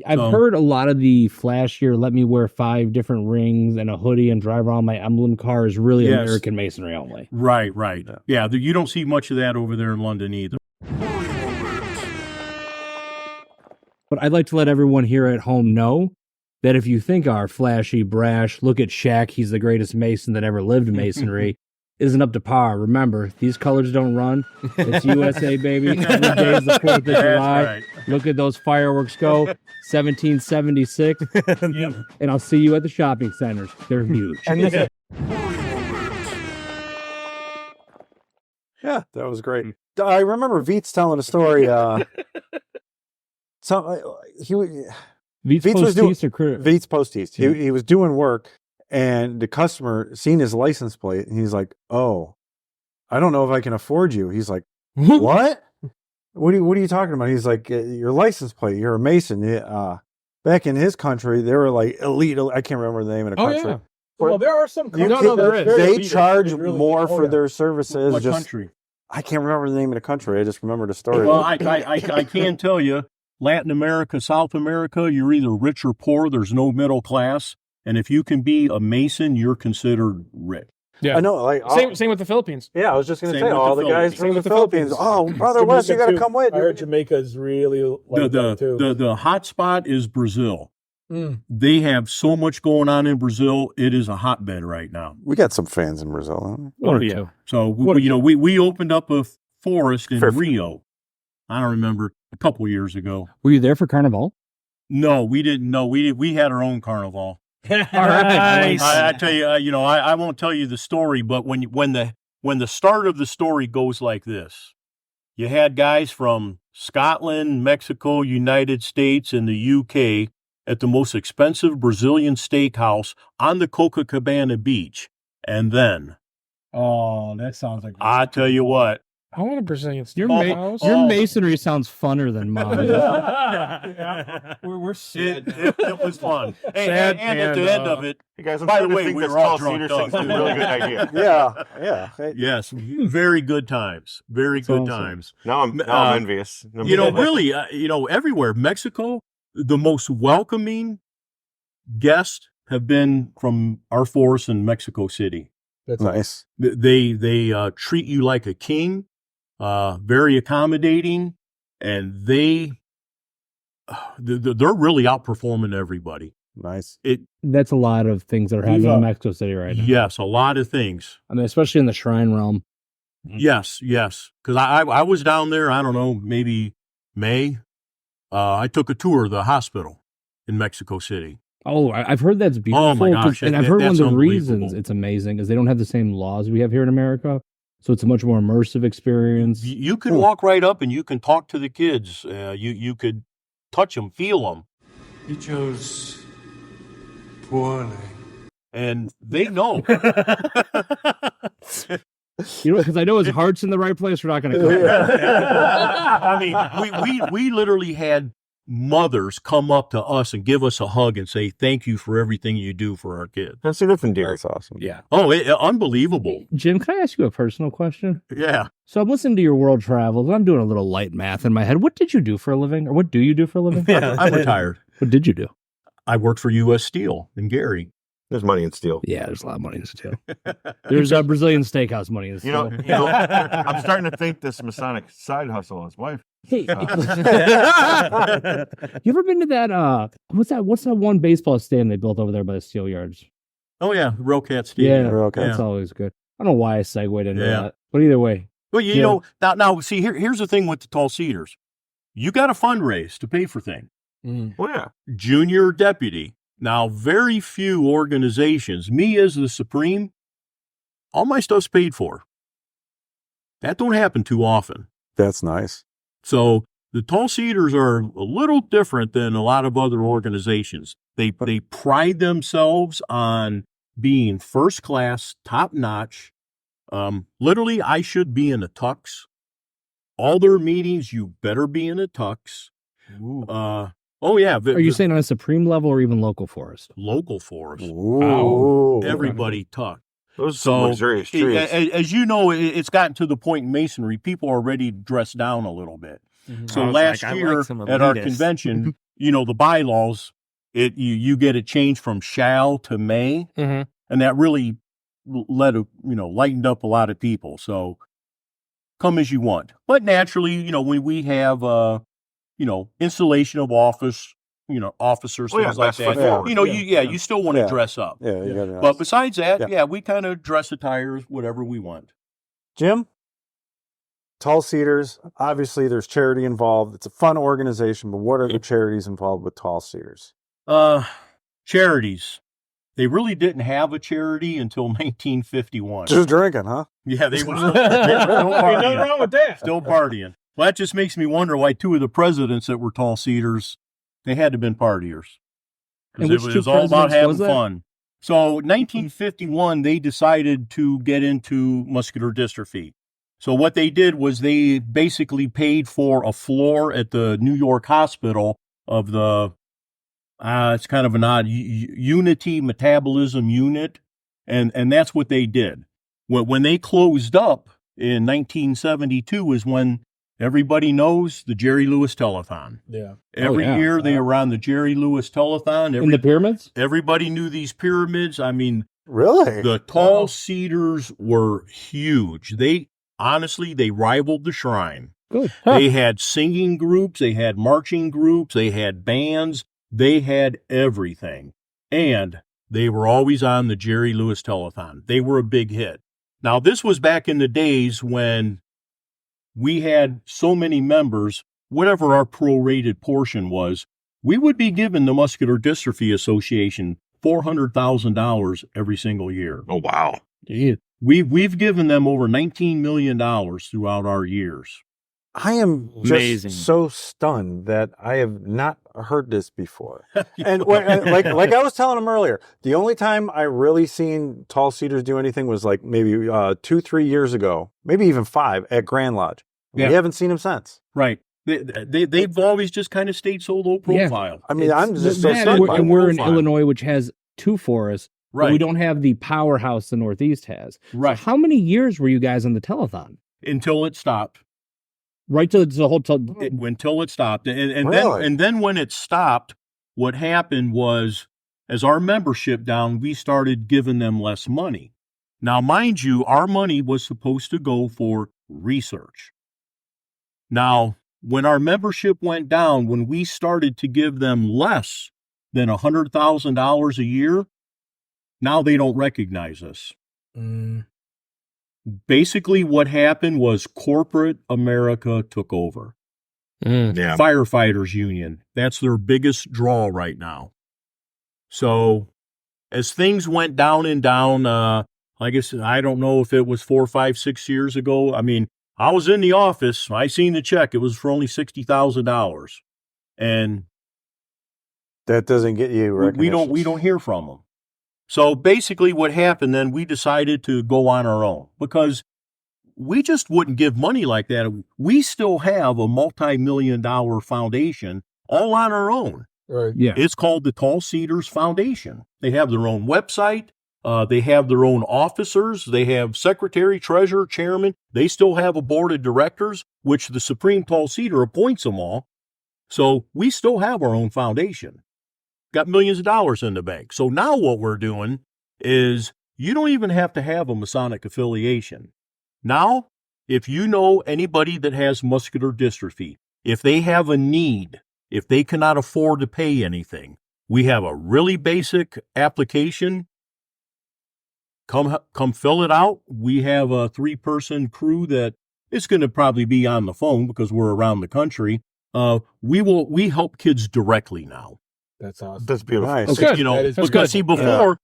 I've heard a lot of the flashier, let me wear 5 different rings and a hoodie and drive around my emblem car is really Yes. American Masonry only. Right. Yeah, you don't see much of that over there in London either. But I'd like to let everyone here at home know that if you think our flashy, brash, look at Shaq, he's the greatest Mason that ever lived in Masonry, isn't up to par. Remember, these colors don't run. It's USA, baby. Every day is the 4th of July. right. Look at those fireworks go. 1776. And I'll see you at the shopping centers. They're huge. Yeah, that was great. I remember Veets telling a story. Veets was doing Veets Post-East. He was doing work, and the customer seen his license plate, and he's like, "Oh, I don't know if I can afford you." He's like, "What? What are you talking about?" He's like, "Your license plate. You're a Mason." Back in his country, they were like elite. I can't remember the name of the country. Yeah. Well, there are some. You No, can- there is. They Elite. charge They really- more oh, for yeah. their services. What just country? I can't remember the name of the country. I just remember the story. Well, I can tell you, Latin America, South America, you're either rich or poor. There's no middle class. And if you can be a Mason, you're considered rich. Yeah. I know, like Same with the Philippines. Yeah, I was just going to Same say with all the the guys Philippines. from Same the with the Philippines. Philippines. Oh, brother Wes, you got to come with. I heard Jamaica's really like that too. The hot spot is Brazil. Mm. They have so much going on in Brazil. It is a hotbed right now. We got some fans in Brazil. Don't we? One or two. So we opened up a forest in Rio. I don't remember, a couple years ago. Were you there for Carnival? No, we didn't. No, we had our own carnival. All right. I tell you, I won't tell you the story, but when the start of the story goes like this, you had guys from Scotland, Mexico, United States, and the UK at the most expensive Brazilian steakhouse on the Copacabana beach, and then Oh, that sounds like. I tell you what, I want a Brazilian Your, steakhouse. your masonry sounds funner than mine. We're sad. it was fun, Sad and at the and, end of it, Hey guys, I'm by the starting to way, think we this were all tall drunk Cedars thing's up. a really good idea. Yeah. yes, very good times, very good awesome. times. Now I'm envious. Really, everywhere. Mexico, the most welcoming guests have been from our force in Mexico City. That's Nice. They treat you like a king, very accommodating, and they're really outperforming everybody. Nice. That's a lot of things that are happening in Mexico City right now. Yes, a lot of things. I mean, especially in the shrine realm. Yes. Because I was down there, I don't know, maybe May. I took a tour of the hospital in Mexico City. Oh, I've heard that's beautiful. Oh, my gosh, And I've heard one of that's the reasons unbelievable. it's amazing is they don't have the same laws we have here in America. So it's a much more immersive experience. You can walk right up and you can talk to the kids. You could touch them, feel them. He chose poorly. And they know. You know, because I know his heart's in the right place. We're not going to come. I mean, we literally had mothers come up to us and give us a hug and say, thank you for everything you do for our kids. That's a different deal. That's awesome. Yeah. Oh, unbelievable. Jim, can I ask you a personal question? Yeah. So I'm listening to your world travels. I'm doing a little light math in my head. What did you do for a living? Or what do you do for a living? I'm retired. What did you do? I worked for U.S. Steel in Gary. There's money in steel. Yeah, there's a lot of money in steel. There's a Brazilian steakhouse money in steel. I'm starting to think this Masonic side hustle on his wife. Hey, you ever been to that? What's that one baseball stadium they built over there by the steel yards? Oh yeah, Rocat Stadium. Yeah, that's always good. I don't know why I segued into that, but either way. Well, you know, now see here's the thing with the Tall Cedars. You got to fundraise to pay for things. Well, yeah. Junior deputy. Now, very few organizations, me as the Supreme, all my stuff's paid for. That don't happen too often. That's nice. So the Tall Cedars are a little different than a lot of other organizations. They pride themselves on being first class, top notch. Literally, I should be in a tux. All their meetings, you better be in a tux. Oh yeah. Are you saying on a Supreme level or even local forest? Local forest? Ooh. Everybody tux. Those are some luxurious trees. As you know, it's gotten to the point in Masonry, people are already dressed down a little bit. So last year at our convention, the bylaws, you get it changed from shall to may, and that really lightened up a lot of people. So come as you want, but naturally, when we have installation of officers, things like that. You still want to dress up. Yeah, you gotta but besides that, we kind of dress attire whatever we want. Jim, Tall Cedars, obviously there's charity involved. It's a fun organization, but what are the charities involved with Tall Cedars? Charities. They really didn't have a charity until 1951. Just drinking, huh? Yeah, they were still partying. Nothing wrong with that. Still partying. Well, that just makes me wonder why two of the presidents that were Tall Cedars, they had to have been partiers. Because it was all about having fun. So 1951, they decided to get into muscular dystrophy. So what they did was they basically paid for a floor at the New York hospital of the, it's kind of an odd, Unity Metabolism Unit. And that's what they did. When they closed up in 1972 is when everybody knows the Jerry Lewis Telethon. Yeah. Every year they were on the Jerry Lewis Telethon. In the pyramids? Everybody knew these pyramids. I mean, really? The Tall Cedars were huge. They rivaled the Shrine. Good. They had singing groups. They had marching groups. They had bands. They had everything. And they were always on the Jerry Lewis Telethon. They were a big hit. Now, this was back in the days when we had so many members, whatever our prorated portion was, we would be giving the Muscular Dystrophy Association $400,000 every single year. Oh, wow. Jeez. We've given them over $19 million throughout our years. I am Amazing. just so stunned that I have not heard this before. And like I was telling him earlier, the only time I really seen Tall Cedars do anything was like maybe 2-3 years ago, maybe even 5 at Grand Lodge. Yeah. We haven't seen him since. Right. They've always just kind of stayed so low profile. I mean, I'm just so stunned by And we're in profile. Illinois, which has 2 forests. Right. But we don't have the powerhouse the Northeast has. Right. So how many years were you guys on the telethon? Until it stopped. Right to the whole Until it stopped. And Really? then when it stopped, what happened was, as our membership down, we started giving them less money. Now, mind you, our money was supposed to go for research. Now, when our membership went down, when we started to give them less than $100,000 a year, now they don't recognize us. Basically, what happened was corporate America took over. Yeah. Firefighters Union, that's their biggest draw right now. So as things went down and down, like I said, I don't know if it was 4, 5, 6 years ago. I mean, I was in the office. I seen the check. It was for only $60,000. And That doesn't get you recognition. we don't hear from them. So basically what happened then, we decided to go on our own because we just wouldn't give money like that. We still have a multi-million-dollar foundation all on our own. Right. Yeah. It's called the Tall Cedars Foundation. They have their own website. They have their own officers. They have secretary, treasurer, chairman. They still have a board of directors, which the Supreme Tall Cedar appoints them all. So we still have our own foundation. got millions of dollars in the bank. So now what we're doing is you don't even have to have a Masonic affiliation. Now, if you know anybody that has muscular dystrophy, if they have a need, if they cannot afford to pay anything, we have a really basic application. Come fill it out. We have a 3-person crew that is going to probably be on the phone because we're around the country. We help kids directly now. That's awesome. That's beautiful. Nice. That's good. You know, That is because good. see, before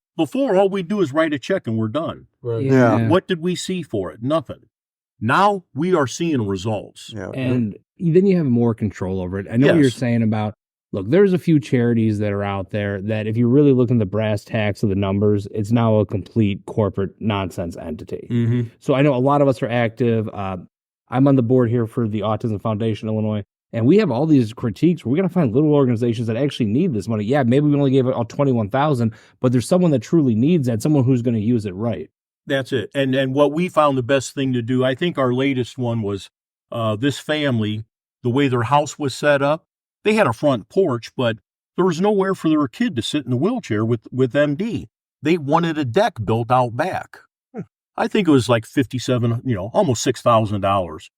all we do is write a check and we're done. Right. Yeah. What did we see for it? Nothing. Now we are seeing results. Yeah. And then you have more control over it. I know what you're Yes. saying about, look, there's a few charities that are out there that if you really look in the brass tacks of the numbers, it's now a complete corporate nonsense entity. Mm-hmm. So I know a lot of us are active. I'm on the board here for the Autism Foundation Illinois, and we have all these critiques where we got to find little organizations that actually need this money. Yeah, maybe we only gave it all 21,000, but there's someone that truly needs that, someone who's going to use it right. That's it. And what we found the best thing to do, I think our latest one was this family, the way their house was set up. They had a front porch, but there was nowhere for their kid to sit in the wheelchair with MD. They wanted a deck built out back. I think it was like $57, almost $6,000.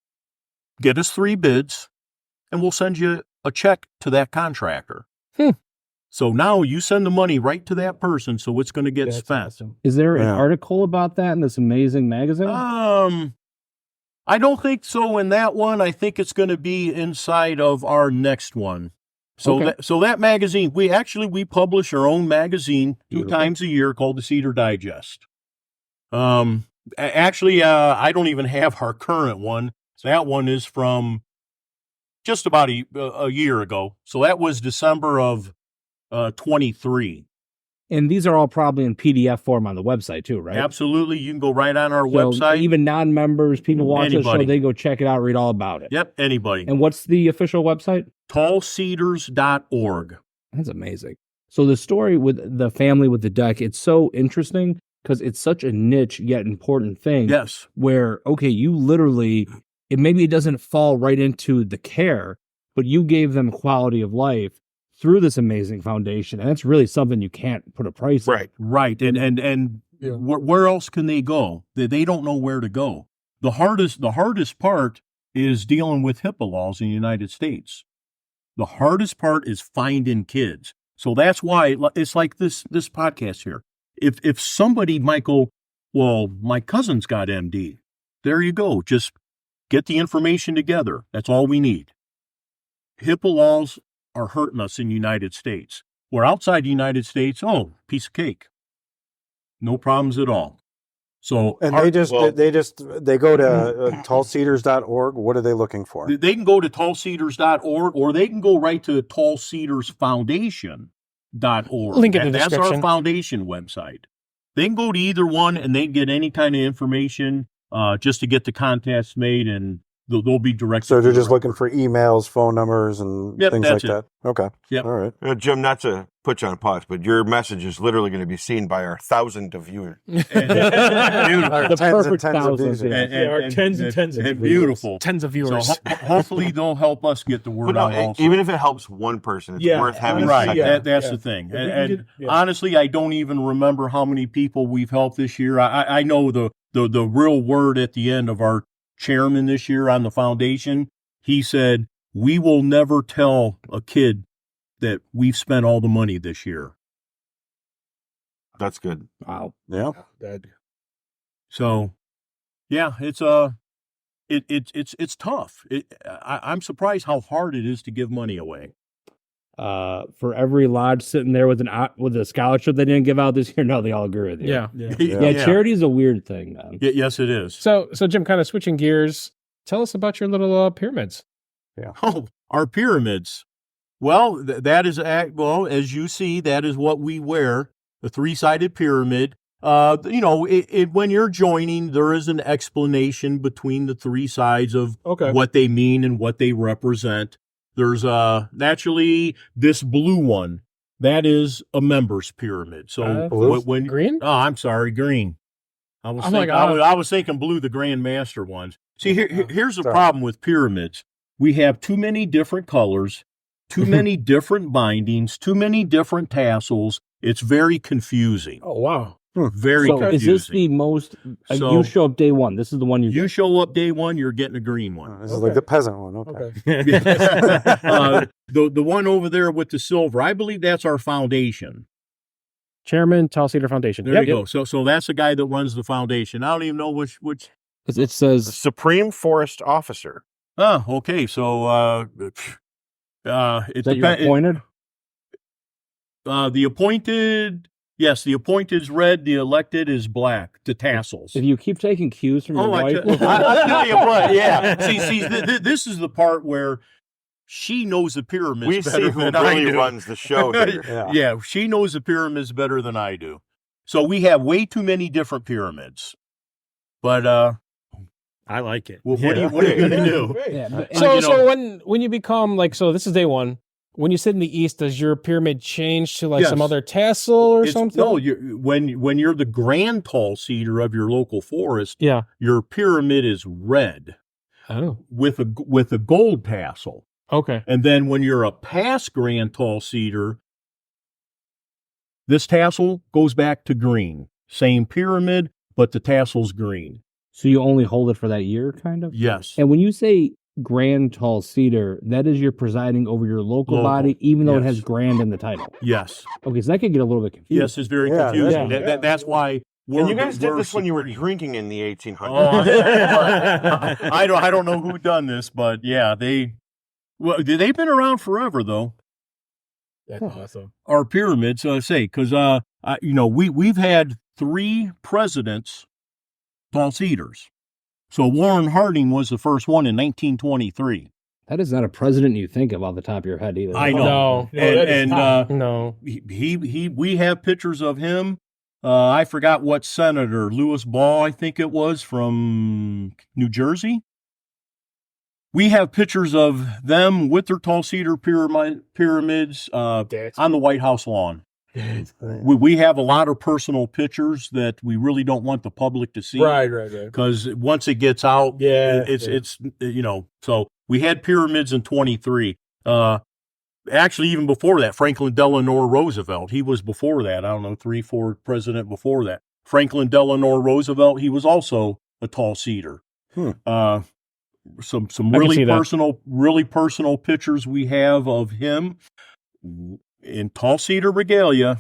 Get us 3 bids, and we'll send you a check to that contractor. So now you send the money right to that person, so it's going to get That's spent. awesome. Is there an Yeah. article about that in this amazing magazine? I don't think so in that one. I think it's going to be inside of our next one. So Okay. that magazine, we publish our own magazine 2 Beautiful. times a year called the Cedar Digest. I don't even have our current one. So that one is from just about a year ago. So that was December of 23. And these are all probably in PDF form on the website too, right? Absolutely. You can go right on our So website. even non-members, people watching the show, Anybody. they go check it out, read all about it. Yep, anybody. And what's the official website? tallcedars.org. That's amazing. So the story with the family with the deck, it's so interesting because it's such a niche yet important thing. Yes. Where, okay, you literally, maybe it doesn't fall right into the care, but you gave them quality of life through this amazing foundation. And that's really something you can't put a price on. Right. And Yeah. where else can they go? They don't know where to go. The hardest part is dealing with HIPAA laws in the United States. The hardest part is finding kids. So that's why it's like this podcast here. If somebody might go, well, my cousin's got MD. There you go. Just get the information together. That's all we need. HIPAA laws are hurting us in the United States. We're outside the United States. Oh, piece of cake. No problems at all. So And they go to tallcedars.org. What are they looking for? they can go to tallcedars.org or they can go right to tallcedarsfoundation.org. Link in the That's our description. foundation website. They can go to either one and they can get any kind of information just to get the contests made, and they'll be directed. So they're to just the- looking for emails, phone numbers, and Yep, things like that's it. that. Okay. Yep. All right. Jim, not to put you on pause, but your message is literally going to be seen by our thousands of viewers. The Tens and perfect tens of thousands. views. Yeah. There are tens and tens of and viewers. beautiful. Tens of So viewers. hopefully they'll help us get the word But no, out also. even if it helps one person, it's Yeah, worth having. Right, said Yeah, that. that's yeah. the thing. If we And, can and get- yeah. honestly, I don't even remember how many people we've helped this year. I know the real word at the end of our chairman this year on the foundation. He said, "We will never tell a kid that we've spent all the money this year." That's good. Wow. Yeah. That- So, yeah, it's tough. I'm surprised how hard it is to give money away. For every lodge sitting there with a scholarship they didn't give out this year, no, they all agree with you. Yeah. yeah. Yeah, charity is a weird thing, man. Yes, it is. So Jim, kind of switching gears, tell us about your little pyramids. Oh, our pyramids. Well, that is, as you see, that is what we wear, a 3-sided pyramid. When you're joining, there is an explanation between the 3 sides of Okay. what they mean and what they represent. There's naturally this blue one. That is a member's pyramid. So Blue? when Green? Oh, I'm sorry, green. I was I'm thinking, like, I was thinking blue, the Grand Master ones. See, here's the Sorry. problem with pyramids. We have too many different colors, too many different bindings, too many different tassels. It's very confusing. Oh, wow. Very So confusing. is this the most? So- you show up day one. This is the one You show up day one, you're getting a green one. This is like the peasant one. Okay. The one over there with the silver, I believe that's our foundation. Chairman, Tall Cedar Foundation. There you go. So that's the guy that runs the foundation. I don't even know which. It says Supreme Forest Officer. Oh, okay. So is that your appointed? The appointed. Yes, the appointed is red. The elected is black. The tassels. If you keep taking cues from your wife, I tell you what. Yeah. See, this is the part where she knows the pyramids We better see who than I really do. runs the show here. Yeah, she knows the pyramids better than I do. So we have way too many different pyramids. But I like it. what are you going to do? yeah, but- So when you become like, so this is day one. When you sit in the east, does your pyramid change to like Yes. some other tassel or something? No, when you're the grand tall cedar of your local forest, Yeah. your pyramid is red Oh. with a gold tassel. Okay. And then when you're a past grand tall cedar, this tassel goes back to green. Same pyramid, but the tassel's green. so you only hold it for that year, kind of. Yes. And when you say grand tall cedar, that is you're presiding over your local Local, body, even though it yes. has grand in the title. Yes. Okay, so that could get a little bit confusing. Yes, it's very Yeah, confusing. yeah. That's why And you guys did this when you were drinking in the 1800s. Oh, I don't know who done this, but yeah, they've been around forever though. That's awesome. Our pyramids, because we've had 3 presidents tall cedars. So Warren Harding was the first one in 1923. That is not a president you think of off the top of your head either. I know. No. No. We have pictures of him. I forgot what senator, Lewis Ball, I think it was, from New Jersey. We have pictures of them with their tall cedar pyramids on the White House lawn. We have a lot of personal pictures that we really don't want the public to see. Right. Because once it gets out, it's so we had pyramids in 23. Actually, even before that, Franklin Delano Roosevelt, he was before that. I don't know, 3-4 president before that. Franklin Delano Roosevelt, he was also a tall cedar. Some really personal pictures we have of him in tall cedar regalia.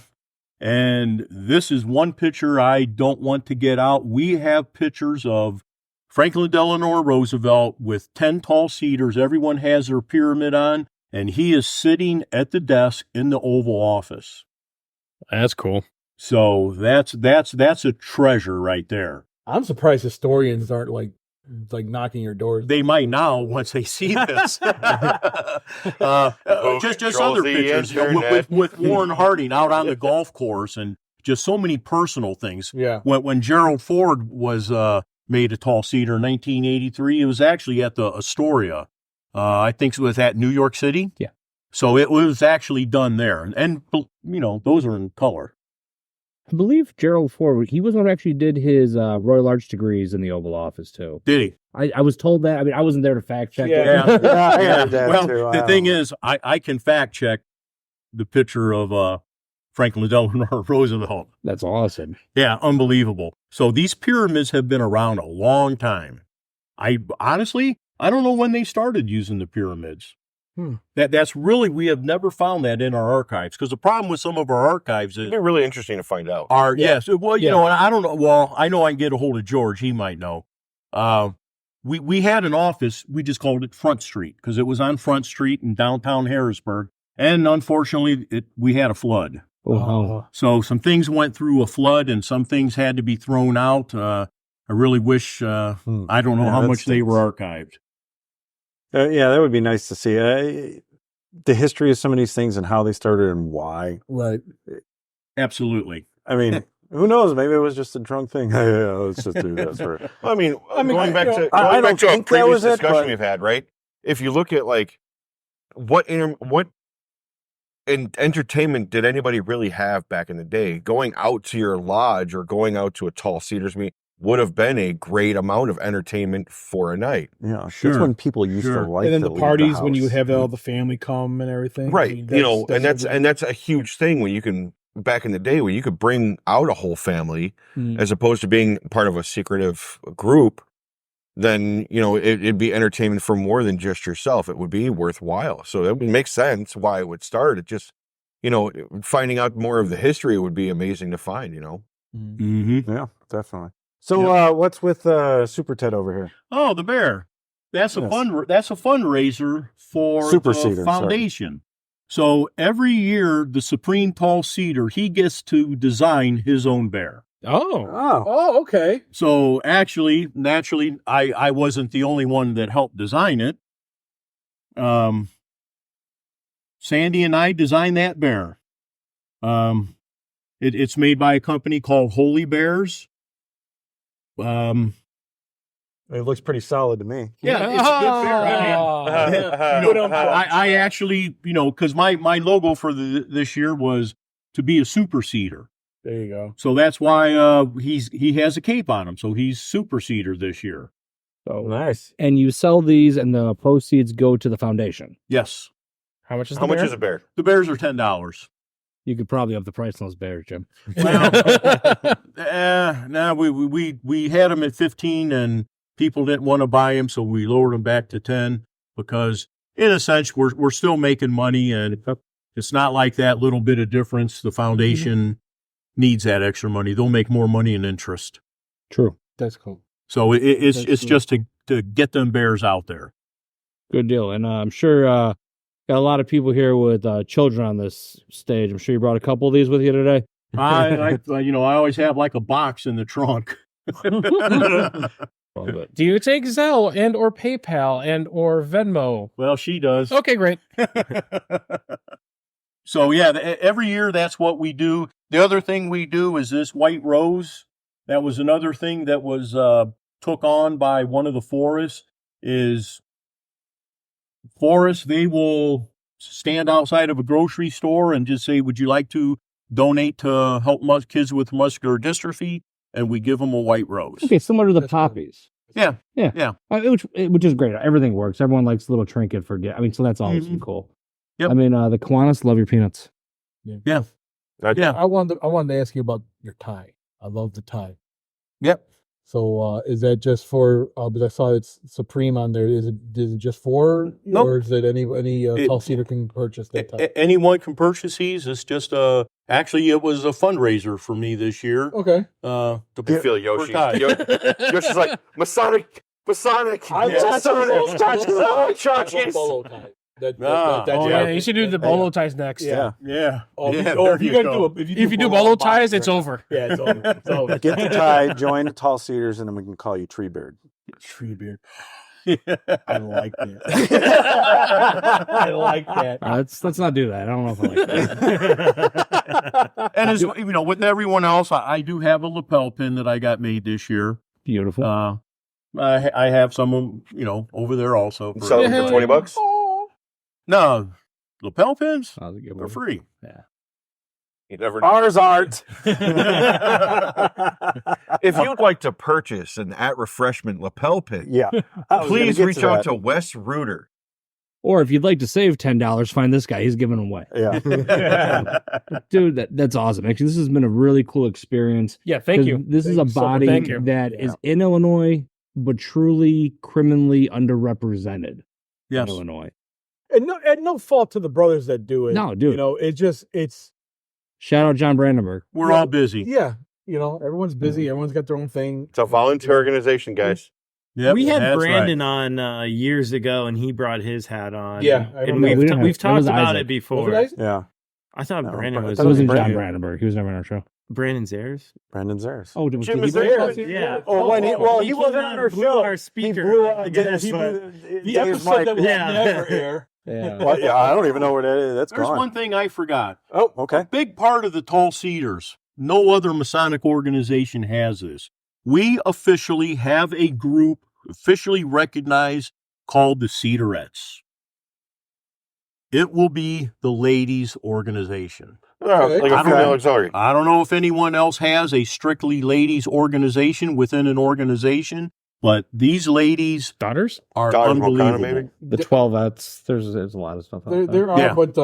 And this is one picture I don't want to get out. We have pictures of Franklin Delano Roosevelt with 10 tall cedars. Everyone has their pyramid on, and he is sitting at the desk in the Oval Office. That's cool. So that's a treasure right there. I'm surprised historians aren't like knocking your doors. They might now once they see this. Just other pictures with Warren Harding out on the golf course, and just so many personal things. Yeah. When Gerald Ford was made a tall cedar in 1983, it was actually at the Astoria. I think it was at New York City. Yeah. So it was actually done there, and those are in color. I believe Gerald Ford, he was one who actually did his Royal Arch degrees in the Oval Office, too. Did he? I was told that. I mean, I wasn't there to fact check it. Yeah. I heard that Well, too. the thing is, I can fact check the picture of Franklin Delano Roosevelt. That's awesome. Yeah, unbelievable. So these pyramids have been around a long time. I don't know when they started using the pyramids. That's really, we have never found that in our archives, because the problem with some of our archives is It'd be really interesting to find out. yes. Well, you know, and I don't know. Well, I know I can get a hold of George. He might know. We had an office. We just called it Front Street because it was on Front Street in downtown Harrisburg. And unfortunately, we had a flood. Oh, wow. So some things went through a flood, and some things had to be thrown out. I really wish, I don't know how much they were archived. Yeah, that would be nice to see. The history of some of these things and how they started and why. Right. Absolutely. I mean, who knows? Maybe it was just a drunk thing. Yeah, let's just do this. Well, I mean, going back to I don't a think that previous was it, discussion but- we've had, right? If you look at like what entertainment did anybody really have back in the day? Going out to your lodge or going out to a Tall Cedars meet, would have been a great amount of entertainment for a night. Yeah, Sure. that's when people used to Sure. like. And then to the leave parties when you house. have all the family come and everything. I Right. mean, That's a huge thing when you can, back in the day, when you could bring out a whole family as opposed to being part of a secretive group, then, it'd be entertainment for more than just yourself. It would be worthwhile. So it would make sense why it would start. It just, finding out more of the history would be amazing to find, Mm-hmm. Yeah, definitely. So what's with Super Ted over here? Oh, the bear. That's a Yes. that's a fundraiser for Super the Cedar, foundation. So every year, the Supreme Tall Cedar, he gets to design his own bear. Oh. Oh, okay. So actually, naturally, I wasn't the only one that helped design it. Sandy and I designed that bear. It's made by a company called Holy Bears. It looks pretty solid to me. Yeah, it's a good bear. I actually, because my logo for this year was to be a super cedar. There you go. So that's why he has a cape on him. So he's super cedar this year. So Nice. and you sell these, and the proceeds go to the foundation. Yes. How much is How the much bear? is a bear? The bears are $10. You could probably up the price on those bears, Jim. Well, no, we had them at 15 and people didn't want to buy them. So we lowered them back to 10 because in a sense, we're still making money and it's not like that little bit of difference. The foundation needs that extra money. They'll make more money in interest. True. That's cool. So it's That's cool. just to get them bears out there. Good deal. And I'm sure got a lot of people here with children on this stage. I'm sure you brought a couple of these with you today. I always have like a box in the trunk. Well, good. Do you take Zelle and or PayPal and or Venmo? Well, she does. Okay, great. So yeah, every year that's what we do. The other thing we do is this white rose. That was another thing that was took on by one of the florists. They will stand outside of a grocery store and just say, "Would you like to donate to help kids with muscular dystrophy?" And we give them a white rose. Okay, similar to the That's cool. poppies. Yeah. Which is great. Everything works. Everyone likes a little trinket for gift. So that's always cool. Yep. I mean, the Kiwanis love your peanuts. Yeah. I wanted to ask you about your tie. I love the tie. Yep. So is that just for? Because I saw it's Supreme on there. Is it just for? Nope. Or is it any tall cedar can purchase that tie? Anyone can purchase these. It's just actually it was a fundraiser for me this year. Okay. I feel Yoshi. for ties. Yoshi's like, Masonic. I Yes. love bolo tie. That's Oh yeah, you should do the bolo ties next. Yeah. Yeah. If you do bolo ties, it's over. Yeah, it's over. It's over. Get the tie, join the Tall Cedars, and then we can call you Treebeard. Treebeard. I like that. I like that. Let's not do that. I don't know if I like that. And as with everyone else, I do have a lapel pin that I got made this year. Beautiful. I have some, over there also. Sell them for $20. No, lapel pins, That was a good they're one. free. You never know. Ours aren't. If you'd like to purchase an at Refreshment lapel pin, Yeah. I was gonna please get reach out that. to Wes Reuter. Or if you'd like to save $10, find this guy. He's giving them away. Yeah. Dude, that's awesome. Actually, this has been a really cool experience. Yeah, thank 'Cause you. This is a Thank you so much. body Thank you. that is in Illinois, but truly criminally underrepresented Yes. in Illinois. And no fault to the brothers that do it. No, dude. It's Shout out John Brandenburg. We're all busy. yeah. Everyone's busy. Everyone's got their own thing. It's a volunteer organization, guys. Yep, we had that's Brandon on years ago, and he brought his hat on. Yeah, I and remember. We didn't we've have- that was talked about Isaac. it before. Was it Isaac? Yeah. I thought No, Brandon but I was. thought It it wasn't Brandon. John Brandenburg. He was never on our show. Brandon Zayers. Brandon Zayers. Oh, Jim was is he there. Yeah. Oh, when he He wasn't came on our blew show. our speaker. He blew I guess, he but- blew The Dave's episode mic. that will Yeah. never air. Yeah. Well, yeah, I don't even know where that is. That's There's gone. one thing I forgot. Oh, okay. Big part of the Tall Cedars. No other Masonic organization has this. We officially have a group officially recognized called the Cedarettes. it will be the ladies' organization. Like a female auxiliary. I don't know if anyone else has a strictly ladies' organization within an organization, but these ladies Daughters? are Daughters will count, unbelievable. maybe. The 12ettes, there's a lot of stuff. There are, Yeah. but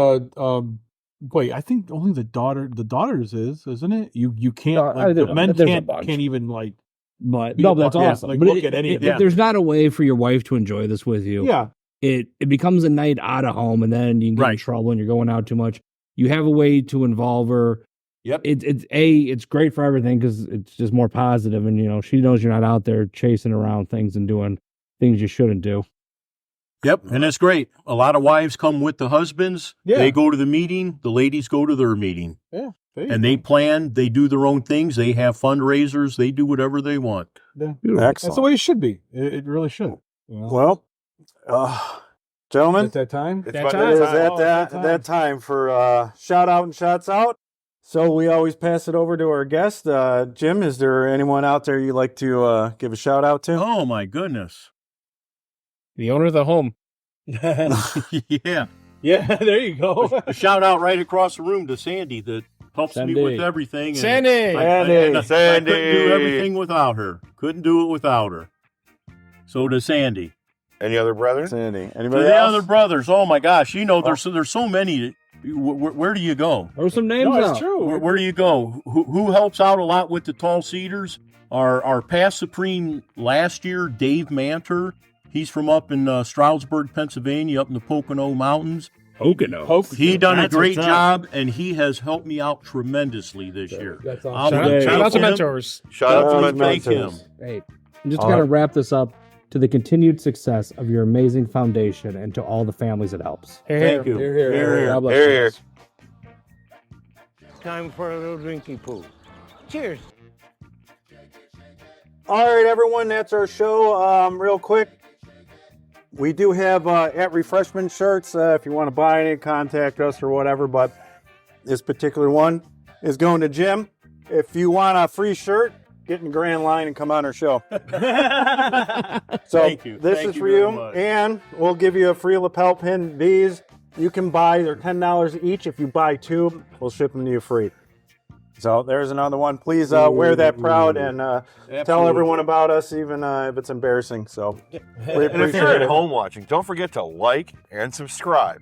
wait, I think only the daughters isn't it? You can't No, the men there's a can't bunch. even like But Be no, able that's to, yeah, awesome. like, But look at any of if them. there's not a way for your wife to enjoy this with you, yeah. it becomes a night out of home, and then you can get in Right. trouble and you're going out too much. You have a way to involve her. Yep. It's great for everything because it's just more positive, and she knows you're not out there chasing around things and doing things you shouldn't do. Yep, and that's great. A lot of wives come with the husbands. Yeah. They go to the meeting. The ladies go to their meeting. Yeah. There you And go. they plan. They do their own things. They have fundraisers. They do whatever they want. Yeah. Excellent. That's the way it should be. It really should. You know? Well, gentlemen, At that time. It's That about time. it is that time. at time. that time for shout out and shots out. So we always pass it over to our guest. Jim, is there anyone out there you'd like to give a shout out to? Oh my goodness. The owner of the home. Yeah. Yeah, there you go. A shout out right across the room to Sandy that helps me Sandy. with everything. And Sandy! I couldn't do Sandy. everything without her. Couldn't do it without her. So to Sandy. Any other brothers? Sandy. To Anybody the else? other brothers. Oh my gosh. There's so many. Where do you go? Throw some names No, out. it's true. Where do you go? Who helps out a lot with the Tall Cedars? Our past Supreme last year, Dave Manter. He's from up in Stroudsburg, Pennsylvania, up in the Pocono Mountains. Pocono. He done a That's great what's up. job, and he has helped me out tremendously this year. That's I'll awesome. thank Shout out to him. mentors. Shout out to Thank mentors. him. Hey, I'm just gonna wrap this up to the continued success of your amazing foundation and to all the families it helps. Thank you. Here, here. Here, here. God bless Here, you. here. Time for a little drinking pool. Cheers. All right, everyone, that's our show. Real quick, we do have at Refreshment Shirts, if you want to buy any, contact us or whatever, but this particular one is going to Jim. If you want a free shirt, get in the grand line and come on our show. So Thank you. this Thank is you for very you, much. and we'll give you a free lapel pin. These you can buy, they're $10 each. If you buy two, we'll ship them to you free. So there's another one. Please wear that proud and tell Absolutely. everyone about us, even if it's embarrassing. So we And if appreciate you're at it. home watching, don't forget to like and subscribe.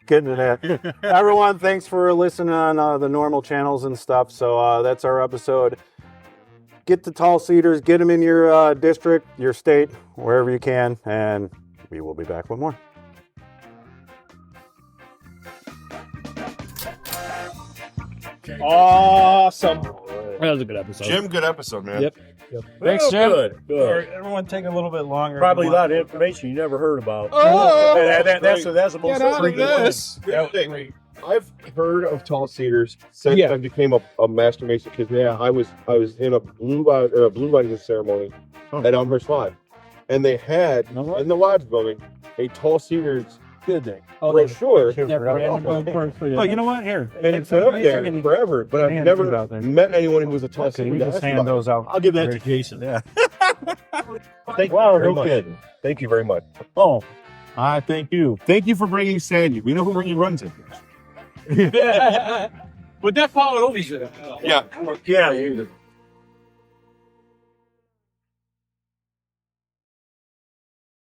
Getting to that. Everyone, thanks for listening on the normal channels and stuff. So that's our episode. Get the Tall Cedars, get them in your district, your state, wherever you can, and we will be back with more. Awesome. That was a good episode. Jim, good episode, man. Yep. Thanks, Jim. Good. Good. Everyone take a little bit longer. Probably a lot of information you never heard about. Oh! That's the most Get out of freaking this. I've heard of Tall Cedars since Yeah. I became a master mason. Because I was in a blue lighting ceremony at Elmhurst Live, and they had in the lodge building a Tall Cedars brochure. Oh, you know what? Here. And it's been up there forever, but I've Hand never these out there. met anyone who was a Tall Okay, Cedar. you to just ask hand about it. those out. I'll give that to Jason. Yeah. Thank you Wow, very no much. kidding. Thank you very much. Oh, I thank you. Thank you for bringing Sandy. We know who really runs it. But that followed over. Yeah. Yeah.